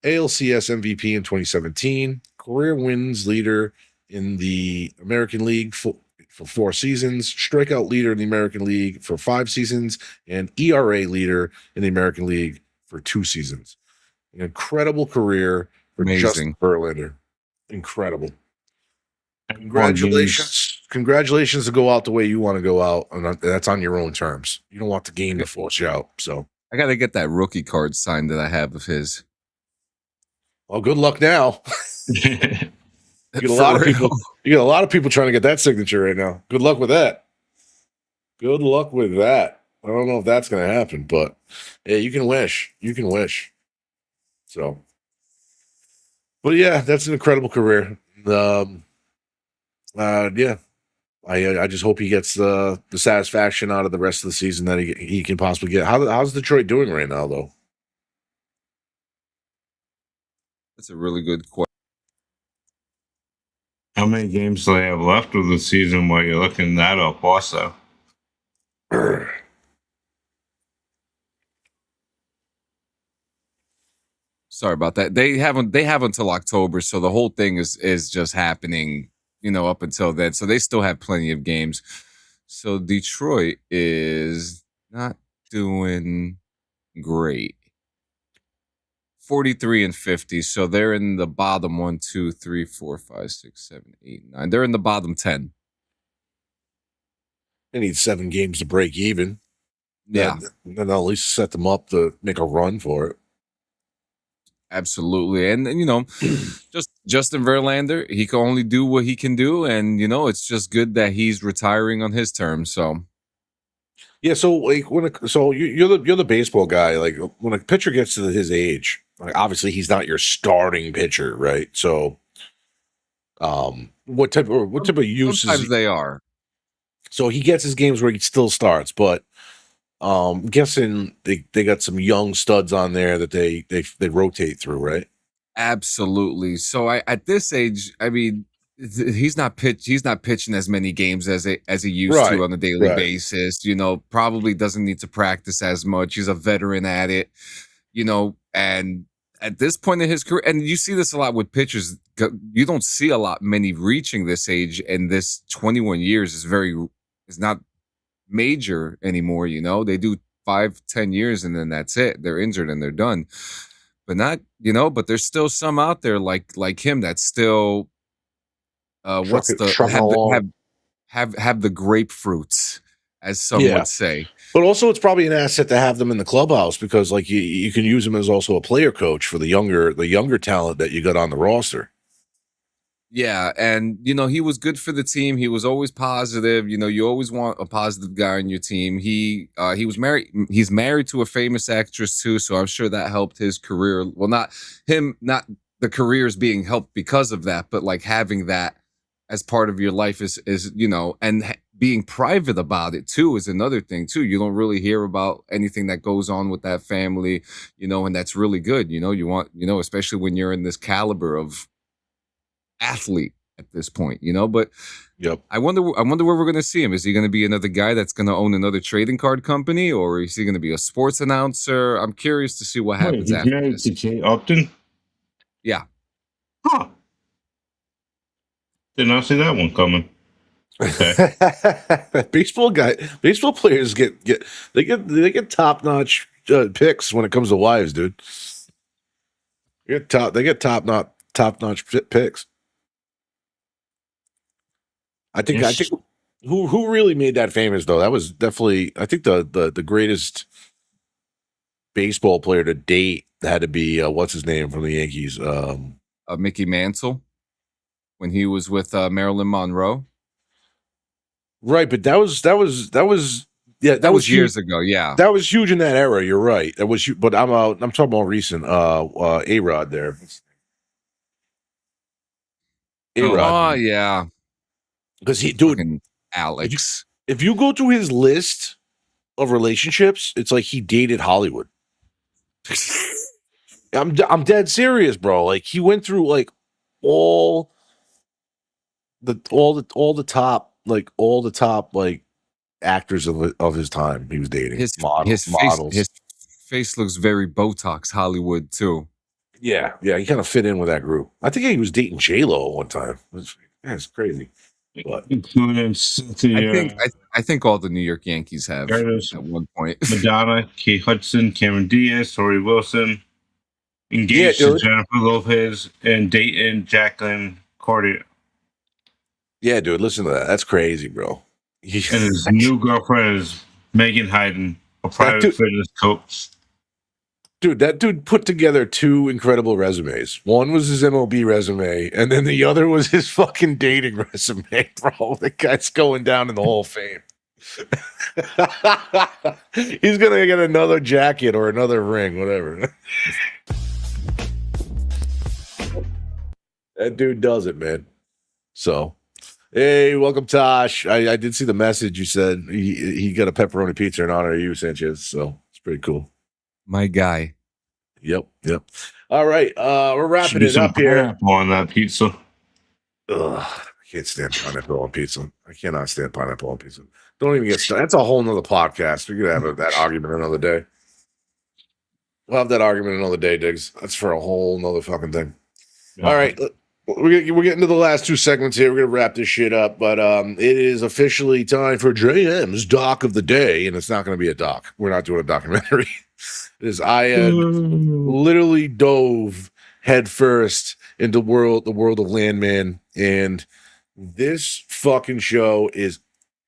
ALCS MVP in 2017. Career wins leader in the American League for 4 seasons, strikeout leader in the American League for 5 seasons, and ERA leader in the American League for 2 seasons. An incredible career for Justin Verlander. Incredible. Congratulations to go out the way you want to go out, and that's on your own terms. You don't want the game to force you out. So I got to get that rookie card signed that I have of his. Well, good luck now. You get a lot of people trying to get that signature right now. Good luck with that. Good luck with that. I don't know if that's going to happen, but yeah, you can wish. You can wish. So, but yeah, that's an incredible career. Yeah, I just hope he gets the satisfaction out of the rest of the season that he can possibly get. How's Detroit doing right now, though? That's a really good question. How many games do they have left of the season while you're looking that up also? Sorry about that. They have until October, so the whole thing is just happening, up until then. So they still have plenty of games. So Detroit is not doing great. 43 and 50. So they're in the bottom 1, 2, 3, 4, 5, 6, 7, 8, 9. They're in the bottom 10. They need 7 games to break even. Yeah. Then at least set them up to make a run for it. Absolutely. And just Justin Verlander, he can only do what he can do. And, it's just good that he's retiring on his terms. So. Yeah, so like you're the baseball guy. Like when a pitcher gets to his age, like obviously he's not your starting pitcher, right? So, what type of use? Sometimes they are. So he gets his games where he still starts, but I'm guessing they got some young studs on there that they rotate through, right? Absolutely. So at this age, I mean, he's not pitching as many games as he used to on a daily basis. Probably doesn't need to practice as much. He's a veteran at it. And at this point in his career, and you see this a lot with pitchers, you don't see many reaching this age, and this 21 years is not major anymore. They do 5-10 years and then that's it. They're injured and they're done. But not, but there's still some out there like him that's still have the grapefruits, as some would say. But also it's probably an asset to have them in the clubhouse because like you can use them as also a player coach for the younger talent that you got on the roster. Yeah, and he was good for the team. He was always positive. You always want a positive guy on your team. He was married. He's married to a famous actress too, so I'm sure that helped his career. Well, not the careers being helped because of that, but like having that as part of your life is and being private about it too is another thing too. You don't really hear about anything that goes on with that family, and that's really good. You want, especially when you're in this caliber of athlete at this point, but yep. I wonder where we're going to see him. Is he going to be another guy that's going to own another trading card company, or is he going to be a sports announcer? I'm curious to see what happens after this. To Kate Upton? Yeah. Huh. Did not see that one coming. Okay. Baseball players get top-notch picks when it comes to wives, dude. They get top-notch picks. I think who really made that famous though? That was definitely, I think the greatest baseball player to date had to be what's his name from the Yankees? Mickey Mantle when he was with Marilyn Monroe. Right, but that was years ago. Yeah, that was huge in that era. You're right. That was huge, but I'm talking about recent. A-Rod there. A-Rod. Oh yeah. Because Alex. If you go through his list of relationships, it's like he dated Hollywood. I'm dead serious, bro. Like he went through like all the top like actors of his time. He was dating His models. His face looks very Botox Hollywood too. Yeah, he kind of fit in with that group. I think he was dating J-Lo at one time. It's crazy. But I think all the New York Yankees have at one point. Madonna, Kate Hudson, Cameron Diaz, Tori Wilson, engaged to Jennifer Lopez, and Dayton Jacqueline Cordier. Yeah, dude, listen to that. That's crazy, bro. And his new girlfriend is Megan Hayden, a private fitness coach. Dude, that dude put together 2 incredible resumes. One was his MLB resume, and then the other was his fucking dating resume, bro. The guy's going down in the Hall of Fame. He's gonna get another jacket or another ring, whatever. That dude does it, man. So, hey, welcome, Tosh. I did see the message you said he got a pepperoni pizza in honor of you, Sanchez. So it's pretty cool. My guy. Yep. All right, we're wrapping it up here. On that pizza. Ugh, I can't stand pineapple on pizza. I cannot stand pineapple on pizza. Don't even get started. That's a whole nother podcast. We're gonna have that argument another day. We'll have that argument another day, Digz. That's for a whole nother fucking thing. Yeah. All right, we're getting to the last 2 segments here. We're gonna wrap this shit up, but it is officially time for JM's doc of the day, and it's not gonna be a doc. We're not doing a documentary. I had literally dove headfirst into the world of Landman, and this fucking show is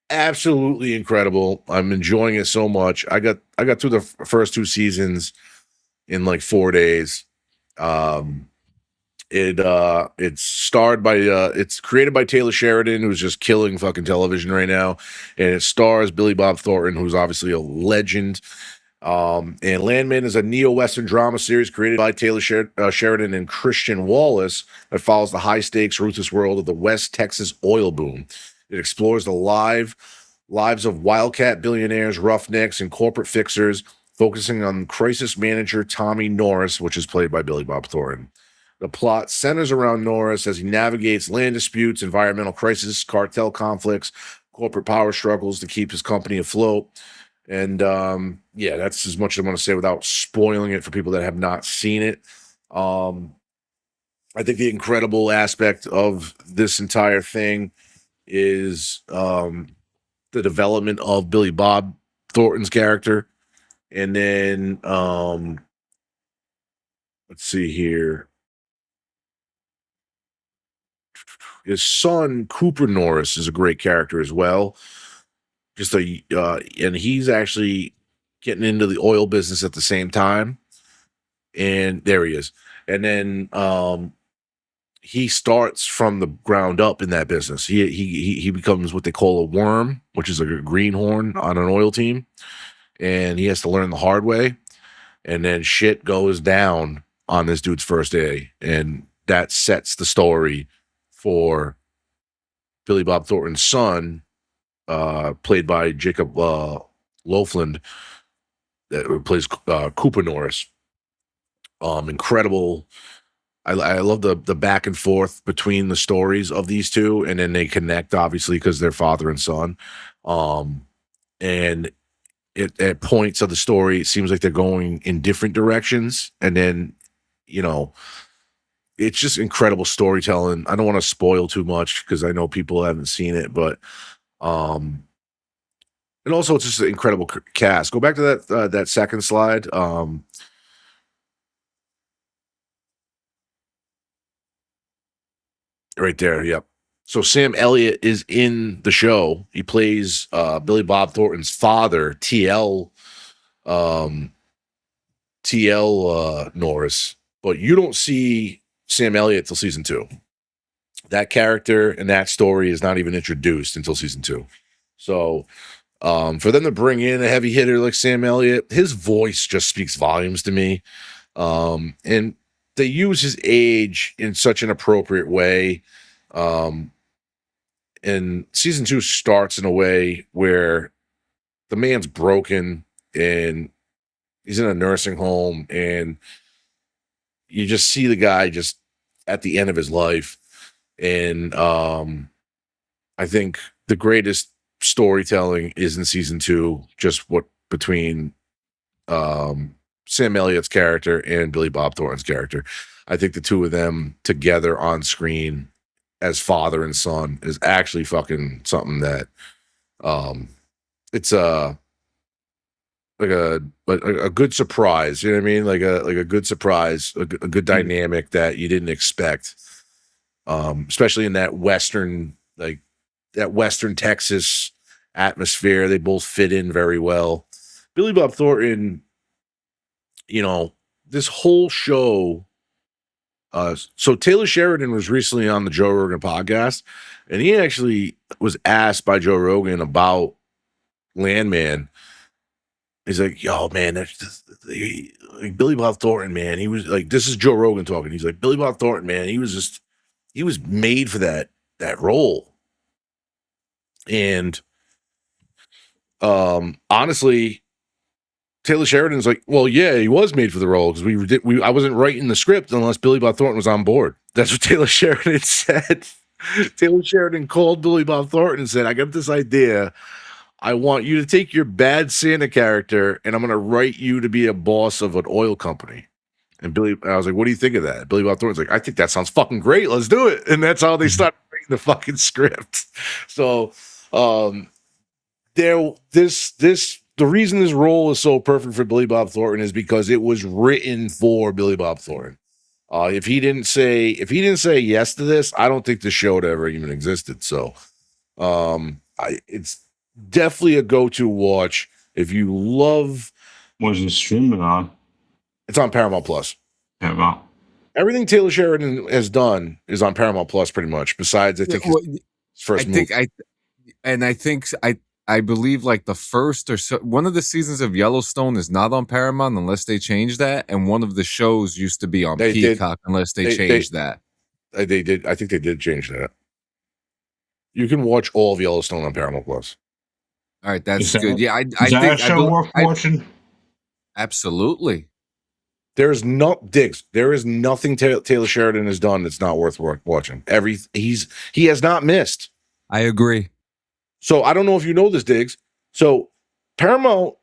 absolutely incredible. I'm enjoying it so much. I got through the first 2 seasons in like 4 days. It's created by Taylor Sheridan, who's just killing fucking television right now, and it stars Billy Bob Thornton, who's obviously a legend. And Landman is a neo-Western drama series created by Taylor Sheridan and Christian Wallace that follows the high-stakes, ruthless world of the West Texas oil boom. It explores the lives of wildcat billionaires, roughnecks, and corporate fixers, focusing on crisis manager Tommy Norris, which is played by Billy Bob Thornton. The plot centers around Norris as he navigates land disputes, environmental crises, cartel conflicts, corporate power struggles to keep his company afloat. And that's as much as I'm going to say without spoiling it for people that have not seen it. I think the incredible aspect of this entire thing is the development of Billy Bob Thornton's character. And then let's see here. His son, Cooper Norris, is a great character as well. And he's actually getting into the oil business at the same time. And there he is. And then he starts from the ground up in that business. He becomes what they call a worm, which is like a greenhorn on an oil team. And he has to learn the hard way. And then shit goes down on this dude's first day. And that sets the story for Billy Bob Thornton's son, played by Jacob Loveland, that plays Cooper Norris. Incredible. I love the back and forth between the stories of these two, and then they connect obviously because they're father and son. And at points of the story, it seems like they're going in different directions, and then it's just incredible storytelling. I don't want to spoil too much because I know people haven't seen it, but and also it's just an incredible cast. Go back to that second slide. Right there, yep. So Sam Elliott is in the show. He plays Billy Bob Thornton's father, TL Norris, but you don't see Sam Elliott till season 2. That character and that story is not even introduced until season 2. So for them to bring in a heavy hitter like Sam Elliott, his voice just speaks volumes to me. And they use his age in such an appropriate way. And season 2 starts in a way where the man's broken and he's in a nursing home, and you just see the guy just at the end of his life. And I think the greatest storytelling is in season 2, just what between Sam Elliott's character and Billy Bob Thornton's character. I think the two of them together on screen as father and son is actually fucking something that it's like a good surprise, you know what I mean? Like a good surprise, a good dynamic that you didn't expect. Especially in that Western Texas atmosphere. They both fit in very well. Billy Bob Thornton, you know, this whole show. So Taylor Sheridan was recently on the Joe Rogan podcast, and he actually was asked by Joe Rogan about Landman. He's like, yo, man, like Billy Bob Thornton, man. He was like, this is Joe Rogan talking. He's like, Billy Bob Thornton, man. He was made for that role. And honestly, Taylor Sheridan's like, well, yeah, he was made for the role because I wasn't writing the script unless Billy Bob Thornton was on board. That's what Taylor Sheridan said. Taylor Sheridan called Billy Bob Thornton and said, I got this idea. I want you to take your bad Santa character and I'm going to write you to be a boss of an oil company. And I was like, what do you think of that? Billy Bob Thornton's like, I think that sounds fucking great. Let's do it. And that's how they started writing the fucking script. So, the reason this role is so perfect for Billy Bob Thornton is because it was written for Billy Bob Thornton. If he didn't say yes to this, I don't think the show would ever even existed. So, it's definitely a go-to watch if you love. Was it streaming on? It's on Paramount Plus. Paramount. Everything Taylor Sheridan has done is on Paramount Plus, pretty much. Besides, I think his first movie. I believe like the first or so, one of the seasons of Yellowstone is not on Paramount unless they change that, and one of the shows used to be on Peacock unless they changed that. They did. I think they did change that. You can watch all of Yellowstone on Paramount Plus. All right, that's good. Yeah, I think that show worth watching. Absolutely. There is nothing Taylor Sheridan has done that's not worth watching. He has not missed. I agree. So I don't know if you know this, Digz. So Paramount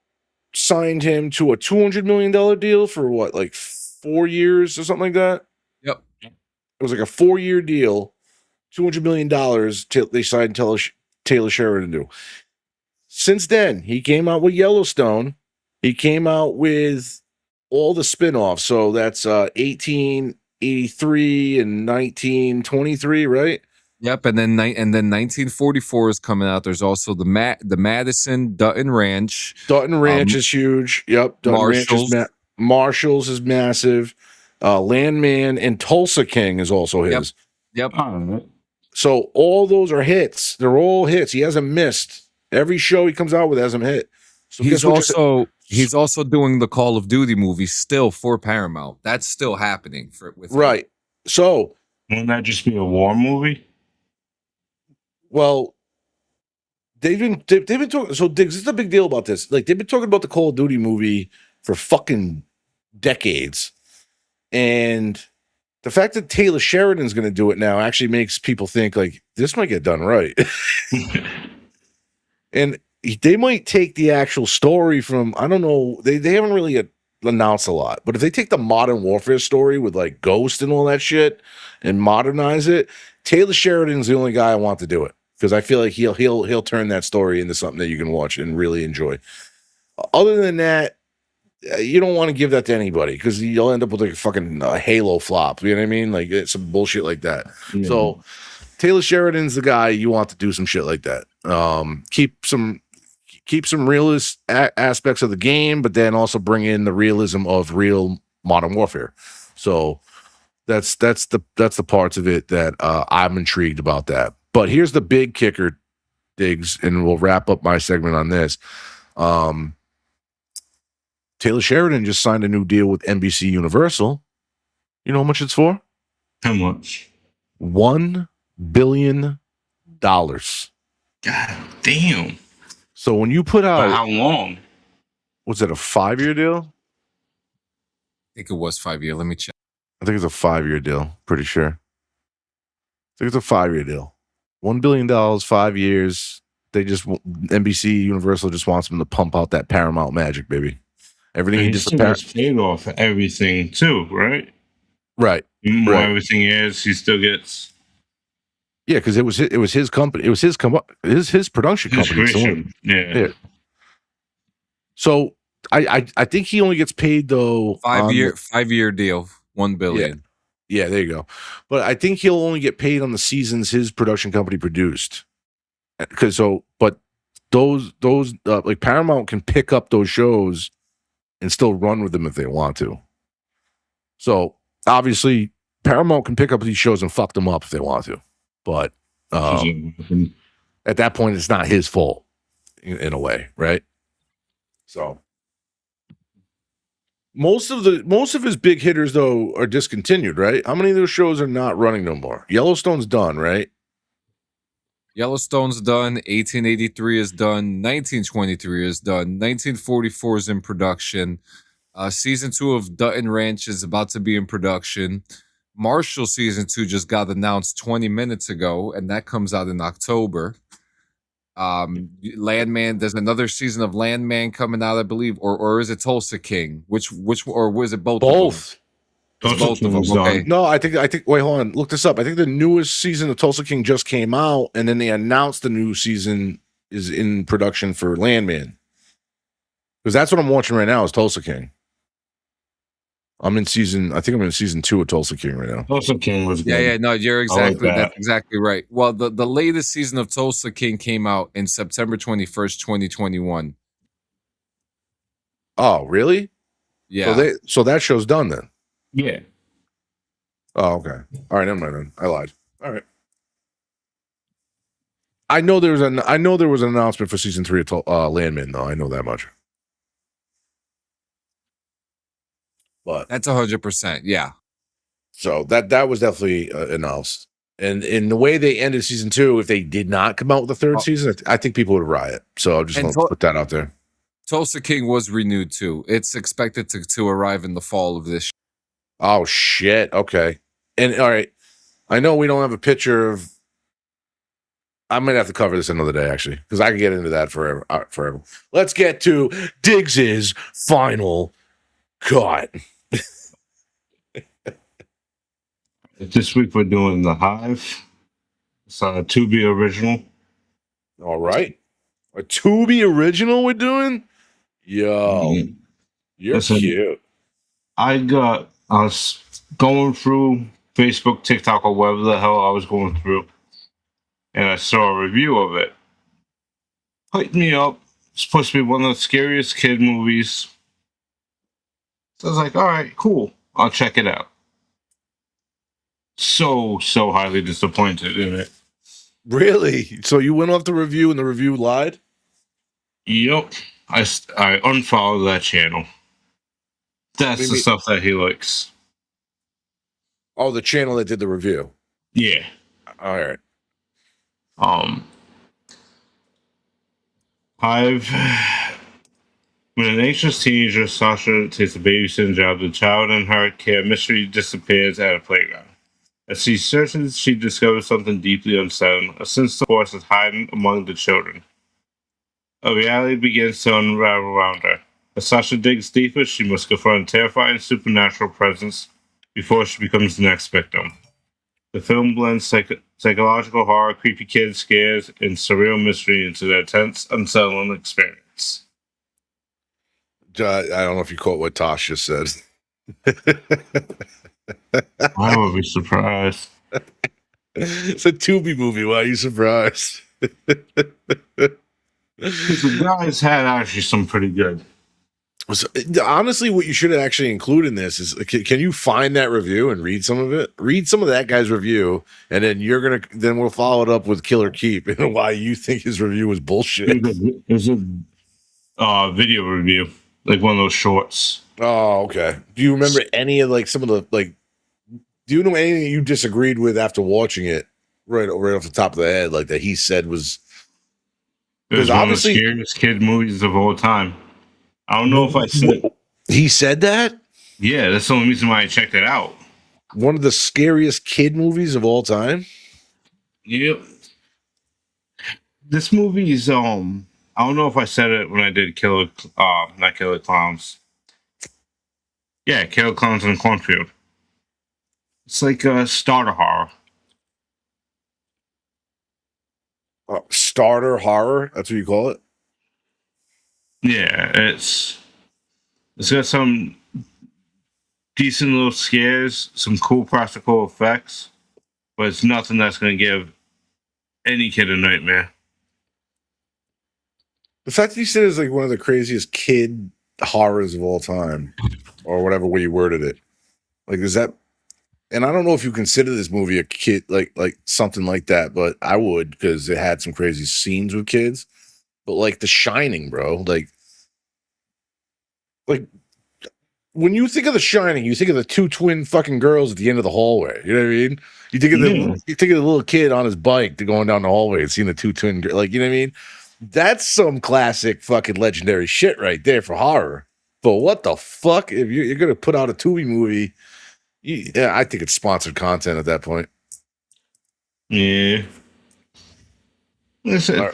signed him to a $200 million deal for what, like 4 years or something like that? Yep. It was like a 4-year deal, $200 million they signed Taylor Sheridan to. Since then, he came out with Yellowstone. He came out with all the spin-offs. So that's 1883 and 1923, right? Yep, and then 1944 is coming out. There's also the Madison Dutton Ranch. Dutton Ranch is huge. Yep, Marshall's is massive. Landman and Tulsa King is also his. Yep. So all those are hits. They're all hits. He hasn't missed. Every show he comes out with has him hit. So he's also doing the Call of Duty movie still for Paramount. That's still happening with right. Him. So wouldn't that just be a war movie? Well, they've been talking. So Digz, this is the big deal about this. Like they've been talking about the Call of Duty movie for fucking decades, and the fact that Taylor Sheridan's going to do it now actually makes people think like this might get done right. And they might take the actual story from, I don't know, they haven't really announced a lot, but if they take the Modern Warfare story with like Ghost and all that shit and modernize it, Taylor Sheridan's the only guy I want to do it because I feel like he'll turn that story into something that you can watch and really enjoy. Other than that, you don't want to give that to anybody because you'll end up with like a fucking Halo flop. You know what I mean? Like it's some bullshit like that. Yeah. So Taylor Sheridan's the guy you want to do some shit like that. Keep some realist aspects of the game, but then also bring in the realism of real Modern Warfare. So that's the parts of it that I'm intrigued about that. But here's the big kicker, Digz, and we'll wrap up my segment on this. Taylor Sheridan just signed a new deal with NBC Universal. You know how much it's for? How much? $1 billion. God damn. So when you put For out, how long? was it a 5-year deal? I think it was 5 years. Let me check. I think it's a 5-year deal. Pretty sure. I think it's a 5-year deal. $1 billion, 5 years. They just NBC Universal just wants them to pump out that Paramount magic, baby. Everything And he he did still for gets paid off for everything too, right? right. The more Right. everything is, he still gets Yeah, because it was his company. It was his production his company. creation. Yeah. So I think he only gets paid though 5-year deal, $1 billion. Yeah, there you go. But I think he'll only get paid on the seasons his production company produced. But those like Paramount can pick up those shows and still run with them if they want to. So obviously Paramount can pick up these shows and fuck them up if they want to. But at that point, it's not his fault in a way, right? So most of his big hitters though are discontinued, right? How many of those shows are not running no more? Yellowstone's done, right? Yellowstone's done. 1883 is done. 1923 is done. 1944 is in production. Season 2 of Dutton Ranch is about to be in production. Marshall season 2 just got announced 20 minutes ago, and that comes out in October. Landman, there's another season of Landman coming out, I believe, or is it Tulsa King? Which or was it both? Both. It's both of them. Okay. No, I think. Wait, hold on. Look this up. I think the newest season of Tulsa King just came out, and then they announced the new season is in production for Landman. Because that's what I'm watching right now is Tulsa King. I think I'm in season 2 of Tulsa King right now. Tulsa King was good. Yeah. No, you're exactly like that. that's exactly right. Well, the latest season of Tulsa King came out in September 21st, 2021. Oh, really? Yeah. So that show's done then. Yeah. Oh, okay. All right, never mind then. I lied. All right. I know there was an announcement for season 3 of Landman, though. I know that much. But That's 100%. Yeah. so that was definitely announced. And in the way they ended season 2, if they did not come out with the third season, I think people would riot. So I'm just going to put that out there. Tulsa King was renewed too. It's expected to arrive in the fall of this year. Oh shit. Okay. And all right. I know we don't have a picture of. I might have to cover this another day, actually, because I could get into that forever. Let's get to Diggs's final cut. This week we're doing The Hive. It's a Tubi original. All right. A Tubi original we're doing? Yo. You're Listen, cute. I was going through Facebook, TikTok, or whatever the hell I was going through, and I saw a review of it. Hyped me up. It's supposed to be one of the scariest kid movies. So I was like, all right, cool. I'll check it out. So highly disappointed in it. Really? So you went off the review and the review lied? Yep. I unfollowed that channel. That's the stuff that he likes. Oh, the channel that did the review. Yeah. All right. Hive. When an anxious teenager, Sasha, takes a babysitting job, the child in her care mystery disappears at a playground. As she searches, she discovers something deeply unsettling. A sinister force is hiding among the children. A reality begins to unravel around her. As Sasha digs deeper, she must confront a terrifying supernatural presence before she becomes the next victim. The film blends psychological horror, creepy kid scares, and surreal mystery into their tense, unsettling experience. I don't know if you caught what Tosh just said. I would be surprised. It's a Tubi movie. Why are you surprised? The guys had actually some pretty good. So, honestly, what you should actually include in this is, can you find that review and read some of it? Read some of that guy's review, and then we'll follow it up with Killer Keep and why you think his review was bullshit. It was a video review, like one of those shorts. Oh, okay. Do you remember any of some of the do you know anything you disagreed with after watching it right off the top of the head, like that he said was? It was one of the scariest kid movies of all time. I don't know if I said. He said that? Yeah, that's the only reason why I checked it out. One of the scariest kid movies of all time? Yep. This movie is I don't know if I said it when I did not Killer Clowns. Yeah, Killer Clowns in the Cornfield. It's like a starter horror. Starter horror? That's what you call it? Yeah, it's got some decent little scares, some cool practical effects, but it's nothing that's going to give any kid a nightmare. The fact that you said it's like one of the craziest kid horrors of all time, or whatever way you worded it. Like, is that? And I don't know if you consider this movie a kid, like something like that, but I would, because it had some crazy scenes with kids. But like The Shining, bro, like when you think of The Shining, you think of the two twin fucking girls at the end of the hallway. You know what I mean? You think of the little kid on his bike going down the hallway and seeing the two twin, like, you know what I mean? That's some classic fucking legendary shit right there for horror. But what the fuck? If you're gonna put out a Tubi movie, yeah, I think it's sponsored content at that point. Yeah. Listen,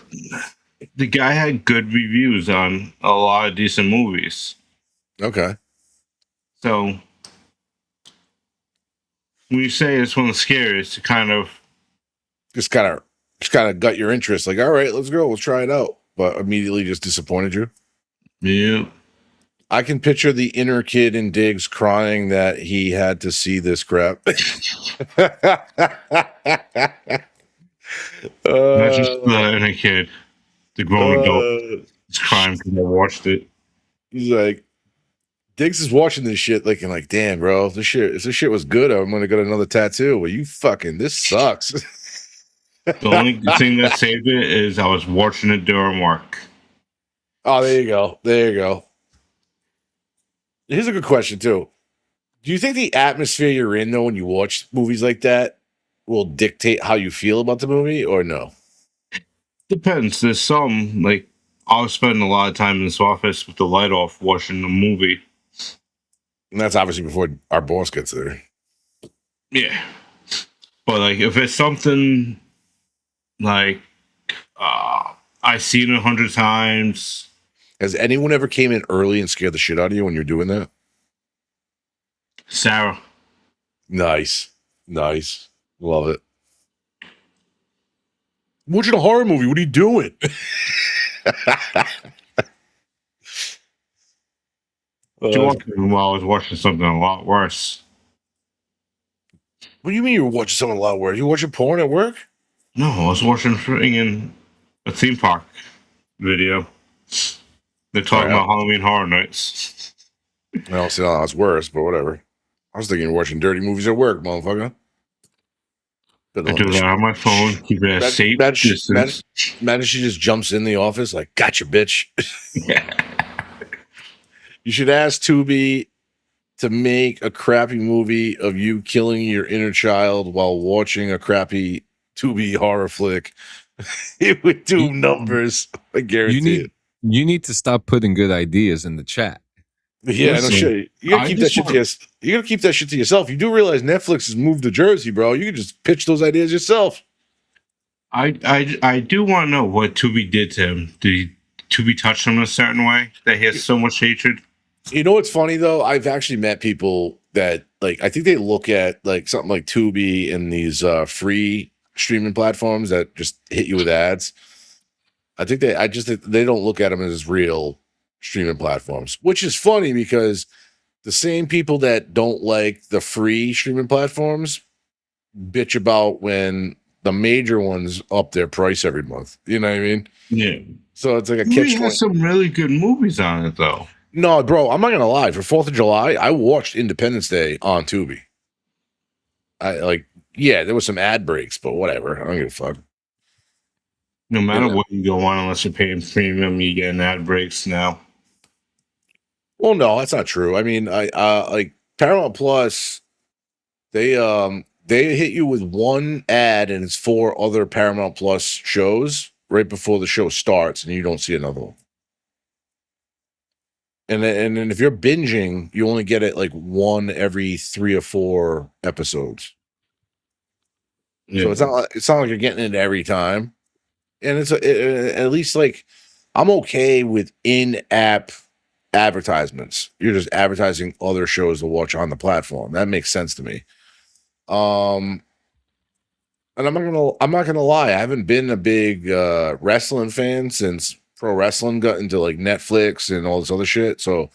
the guy had good reviews on a lot of decent movies. Okay. So when you say it's one of the scariest, it kind of got your interest. Like, all right, let's go. Let's try it out. But immediately just disappointed you. Yeah. I can picture the inner kid in Digz crying that he had to see this crap. Not just the inner kid. The grown adult is crying because I watched it. He's like, Digz is watching this shit looking like, damn, bro, if this shit was good, I'm gonna get another tattoo. Well, this sucks. The only thing that saved it is I was watching it during work. Oh, there you go. Here's a good question, too. Do you think the atmosphere you're in, though, when you watch movies like that will dictate how you feel about the movie, or no? Depends. There's some, like, I'll spend a lot of time in this office with the light off watching the movie. And that's obviously before our boss gets there. Yeah. But, like, if it's something like I've seen it 100 times. Has anyone ever came in early and scared the shit out of you when you're doing that? Sarah. Nice. Love it. I'm watching a horror movie. What are you doing? While I was watching something a lot worse. What do you mean you were watching something a lot worse? You watching porn at work? No, I was watching in a theme park video. They're talking about Halloween Horror Nights. No, see, no, it's worse, but whatever. I was thinking you're watching dirty movies at work, motherfucker. I do that on my phone. Keep it at safe distance. Imagine she just jumps in the office like, gotcha, bitch. Yeah. You should ask Tubi to make a crappy movie of you killing your inner child while watching a crappy Tubi horror flick. It would do numbers. I guarantee it. You need to stop putting good ideas in the chat. Yeah, no shit. You gotta keep that shit to yourself. You gotta keep that shit to yourself. You do realize Netflix has moved to Jersey, bro. You can just pitch those ideas yourself. I do want to know what Tubi did to him. Did Tubi touch him in a certain way that he has so much hatred? You know what's funny though? I've actually met people that like I think they look at like something like Tubi and these free streaming platforms that just hit you with ads. I think they don't look at them as real streaming platforms, which is funny because the same people that don't like the free streaming platforms bitch about when the major ones up their price every month. You know what I mean? Yeah. So it's like a Tubi catch. has some really good movies on it though. No, bro, I'm not gonna lie. For 4th of July, I watched Independence Day on Tubi. There was some ad breaks, but whatever. I don't give a fuck. No matter what you go on, unless you're paying premium, you get ad breaks now. Well, no, that's not true. I mean, I like Paramount Plus, they hit you with one ad and it's 4 other Paramount Plus shows, right before the show starts, and you don't see another one. And then if you're binging, you only get it like one every 3 or 4 episodes. Yeah. So it's not like you're getting it every time. And at least like I'm okay with in-app advertisements. You're just advertising other shows to watch on the platform. That makes sense to me. And I'm not gonna lie, I haven't been a big wrestling fan since pro wrestling got into like Netflix and all this other shit. So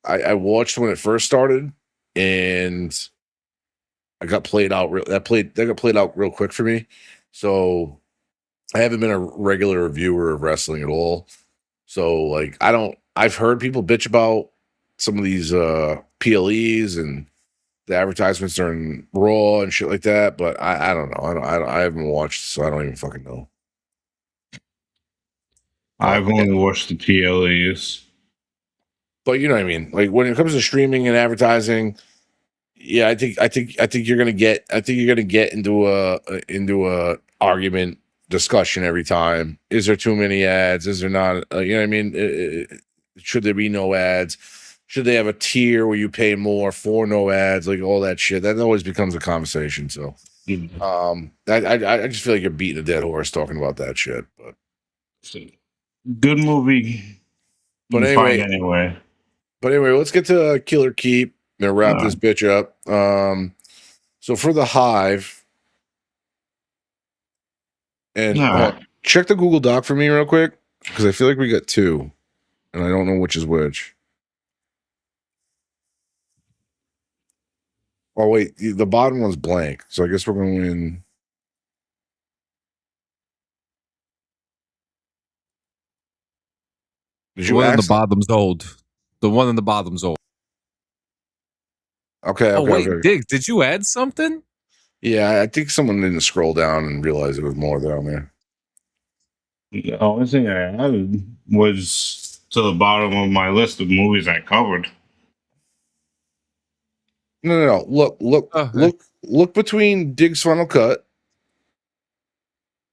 I watched when it first started, and I got played out. That got played out real quick for me. So I haven't been a regular reviewer of wrestling at all. So like I've heard people bitch about some of these PLEs and the advertisements during Raw and shit like that, but I don't know. I haven't watched, so I don't even fucking know. I've only watched the PLEs. But you know what I mean? Like when it comes to streaming and advertising, yeah, I think you're gonna get into a argument discussion every time. Is there too many ads? Is there not? You know what I mean? Should there be no ads? Should they have a tier where you pay more for no ads? Like all that shit. That always becomes a conversation. So, I just feel like you're beating a dead horse talking about that shit. But good movie. But anyway, let's get to Killer Keep and wrap this bitch up. So for the Hive, and check the Google Doc for me real quick, because I feel like we got 2, and I don't know which is which. Oh wait, the bottom one's blank, so I guess we're going in. The one on the bottom's old. The one on the bottom's old. Okay. Oh wait, Digz, did you add something? Yeah, I think someone didn't scroll down and realize there was more down there. The only thing I added was to the bottom of my list of movies I covered. No. Look between Digz Final Cut.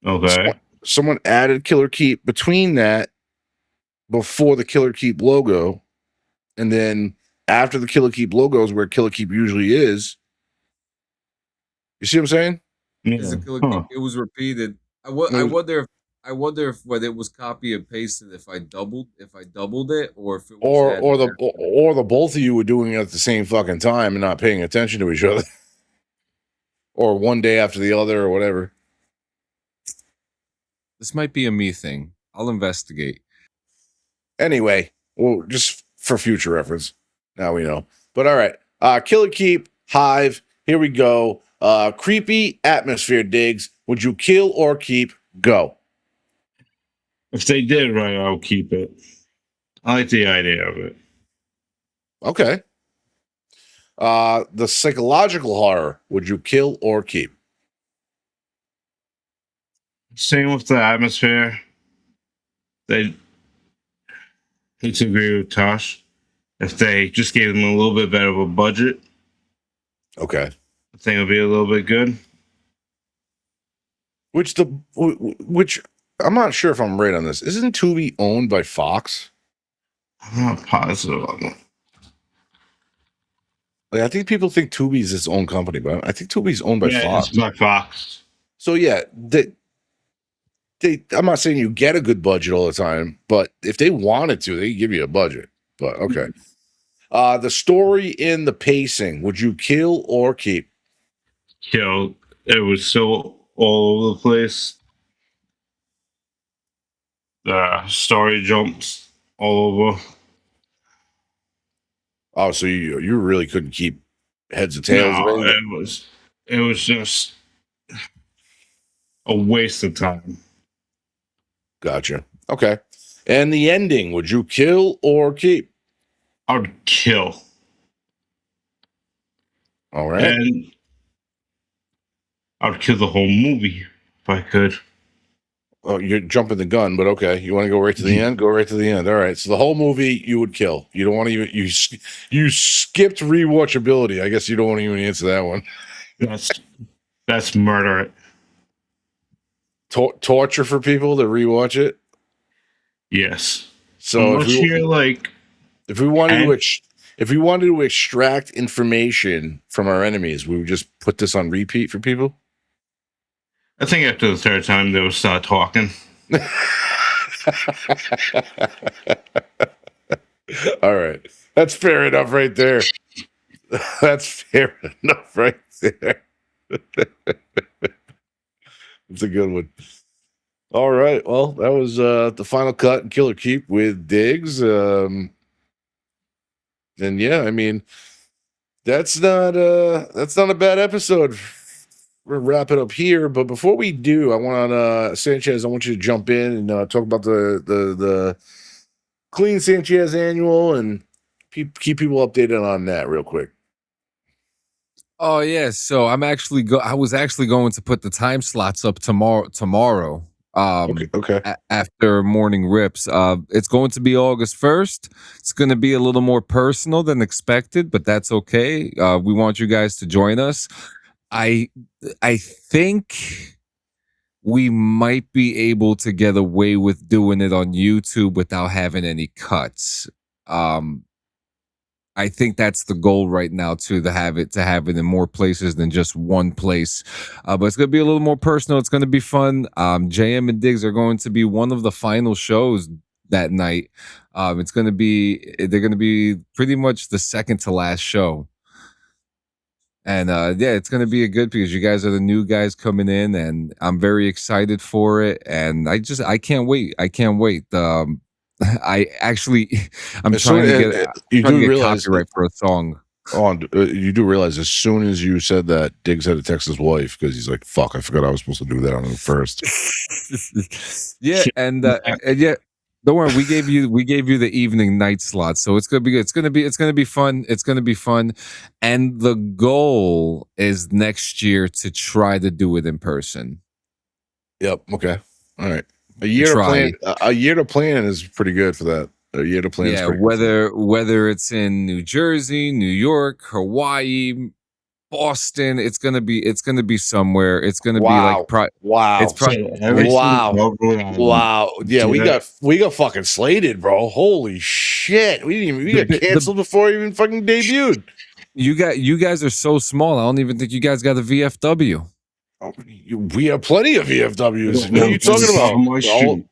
Okay. Someone added Killer Keep between that, before the Killer Keep logo, and then after the Killer Keep logo is where Killer Keep usually is. You see what I'm saying? Yeah. It was repeated. I wonder if whether it was copy and pasted, if I doubled it, or if it was or the both of you were doing it at the same fucking time and not paying attention to each other, or one day after the other, or whatever. This might be a me thing. I'll investigate. Anyway, well, just for future reference, now we know. But all right, Killer Keep, Hive. Here we go. Creepy atmosphere, Digz. Would you kill or keep? Go. If they did right, I'll keep it. I like the idea of it. Okay. The psychological horror. Would you kill or keep? Same with the atmosphere. They hate to agree with Tosh. If they just gave them a little bit better of a budget, okay, I think it'll be a little bit good. Which I'm not sure if I'm right on this. Isn't Tubi owned by Fox? I'm not positive on that. Like, I think people think Tubi's its own company, but I think Tubi's owned by Fox. It's by Fox. So yeah, I'm not saying you get a good budget all the time, but if they wanted to, they give you a budget. But okay. The story in the pacing, would you kill or keep? Kill. It was so all over the place. The story jumps all over. Oh, so you really couldn't keep heads or tails? No, it was just a waste of time. Gotcha. Okay. And the ending, would you kill or keep? I would kill. All right. And I would kill the whole movie if I could. Oh, you're jumping the gun, but okay. You want to go right to the end? Go right to the end. All right. So the whole movie you would kill. You don't want to even you skipped rewatchability. I guess you don't want to even answer that one. That's murder it. torture for people to rewatch it. Yes. So if we wanted to extract information from our enemies, we would just put this on repeat for people. I think after the third time, they would start talking. All right. That's fair enough right there. That's fair enough right there. It's a good one. All right. Well, that was the final cut and Killer Keep with Digz. And yeah, I mean, that's not a bad episode. We're wrapping up here, but before we do, I want Sanchez. I want you to jump in and talk about the Clean Sanchez annual and keep people updated on that real quick. Oh yeah, so I was actually going to put the time slots up tomorrow. Okay. After morning rips, it's going to be August 1st. It's going to be a little more personal than expected, but that's okay. We want you guys to join us. I think we might be able to get away with doing it on YouTube without having any cuts. I think that's the goal right now to have it in more places than just one place. But it's going to be a little more personal. It's going to be fun. JM and Digz are going to be one of the final shows that night. They're going to be pretty much the second to last show. And yeah, it's going to be a good because you guys are the new guys coming in, and I'm very excited for it. And I can't wait. I'm trying to get copyright for a song. You do realize as soon as you said that, Digz had to text his wife because he's like, "Fuck, I forgot I was supposed to do that on the first." Yeah, and yeah. Don't worry, we gave you the evening night slot, so it's gonna be good. It's gonna be fun. It's gonna be fun, and the goal is next year to try to do it in person. Yep. Okay. All right. A year to plan is pretty good for that. A year to plan. Yeah. Whether it's in New Jersey, New York, Hawaii, Boston, it's gonna be somewhere. It's gonna be like wow. It's probably wow. Yeah, we got fucking slated, bro. Holy shit, we got canceled before we even fucking debuted. You guys are so small. I don't even think you guys got a VFW. Oh, we have plenty of VFWs. What are you talking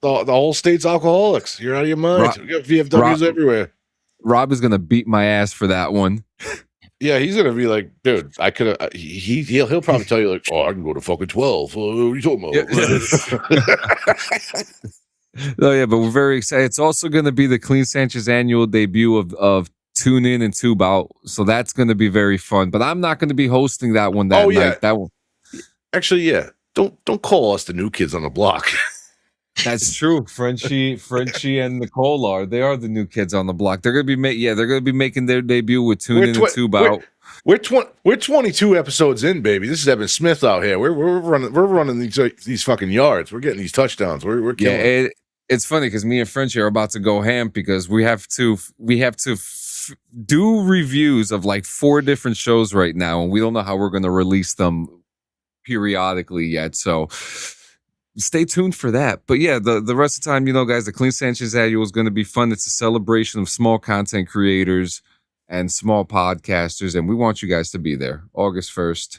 about? The whole state's alcoholics. You're out of your mind. We got VFWs everywhere. Rob is gonna beat my ass for that one. Yeah, he's gonna be like, dude, I could have. He'll probably tell you like, oh, I can go to fucking 12. What are you talking about? Oh yeah, but we're very excited. It's also gonna be the Clean Sanchez annual debut of Tune In and Tube Out, so that's gonna be very fun. But I'm not gonna be hosting that one that night. That one, actually, yeah. Don't call us the new kids on the block. That's true. Frenchie and Nicole are. They are the new kids on the block. They're gonna be making their debut with Tune In and Tube Out. We're 22 episodes in, baby. This is Evan Smith out here. We're running these fucking yards. We're getting these touchdowns. We're killing. Yeah, it's funny because me and Frenchie are about to go ham because we have to do reviews of like 4 different shows right now, and we don't know how we're going to release them periodically yet. So stay tuned for that. But yeah, the rest of the time, guys, the Clean Sanchez annual is going to be fun. It's a celebration of small content creators and small podcasters, and we want you guys to be there. August 1st.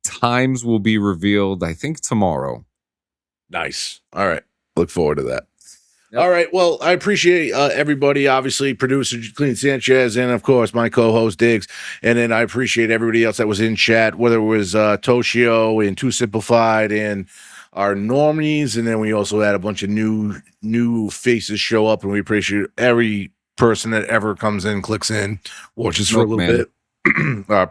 Times will be revealed, I think, tomorrow. Nice. All right. Look forward to that. Yep. All right. Well, I appreciate everybody, obviously, producer Clean Sanchez, and of course, my co-host Digz. And then I appreciate everybody else that was in chat, whether it was Toshio and Too Simplified and our normies. And then we also had a bunch of new faces show up, and we appreciate every person that ever comes in, clicks in, watches for a little bit.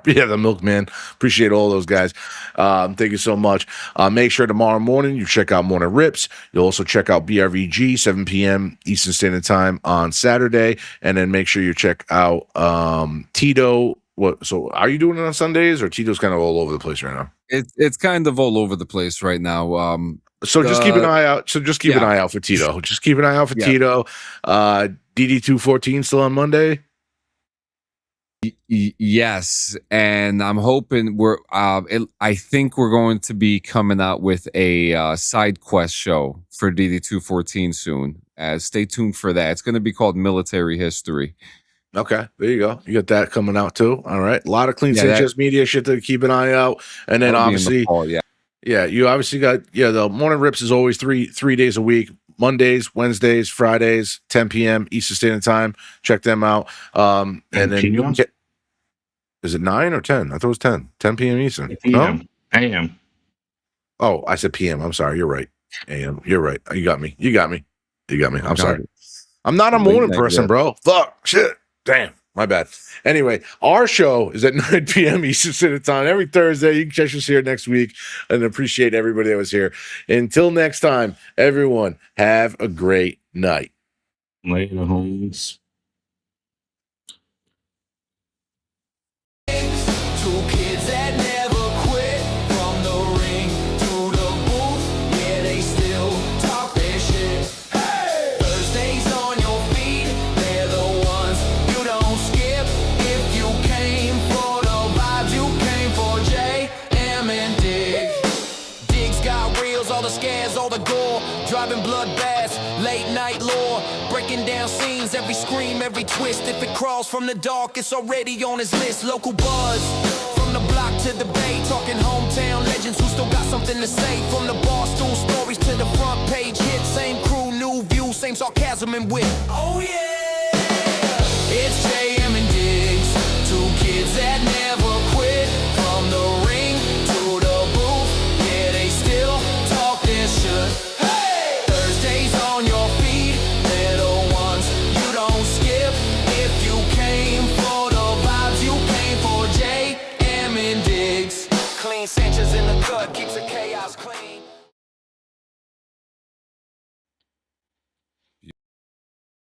Yeah, the Milkman. Appreciate all those guys. Thank you so much. Make sure tomorrow morning you check out Morning Rips. You'll also check out BRVG, 7 p.m. Eastern Standard Time on Saturday. And then make sure you check out Tito. So are you doing it on Sundays, or Tito's kind of all over the place right now? It's kind of all over the place right now. So just keep an eye out. An eye out for Tito. Just keep an eye out for Tito. DD214 still on Monday? Yes, and I'm hoping I think we're going to be coming out with a side quest show for DD214 soon. Stay tuned for that. It's going to be called Military History. Okay, there you go. You got that coming out too. All right, a lot of Clean Sanchez Media shit to keep an eye out, and then obviously, you obviously got the morning rips is always three days a week. Mondays, Wednesdays, Fridays, 10 p.m. Eastern Standard Time. Check them out. And then you can get. Is it 9 or 10? I thought it was 10. 10 p.m. Eastern. No? AM. Oh, I said p.m. I'm sorry. You're right. AM. You're right. You got me. I'm sorry. I'm not a morning person, bro. Fuck. Shit. Damn. My bad. Anyway, our show is at 9 p.m. Eastern Standard Time every Thursday. You can catch us here next week, and appreciate everybody that was here. Until next time, everyone, have a great night. Later, homies. Two kids that never quit, from the ring to the booth, yeah, they still talk their shit. Hey! Thursdays on your feed, they're the ones you don't skip. If you came for the vibes, you came for J.M. and Digz. Digz got reels, all the scares, all the gore, driving bloodbaths, late night lore, breaking down scenes, every scream, every twist. If it crawls from the dark, it's already on his list. Local buzz, from the block to the bay, talking hometown legends who still got something to say. From the bar stool stories to the front page hits, same crew, new view, same sarcasm and wit. Oh yeah.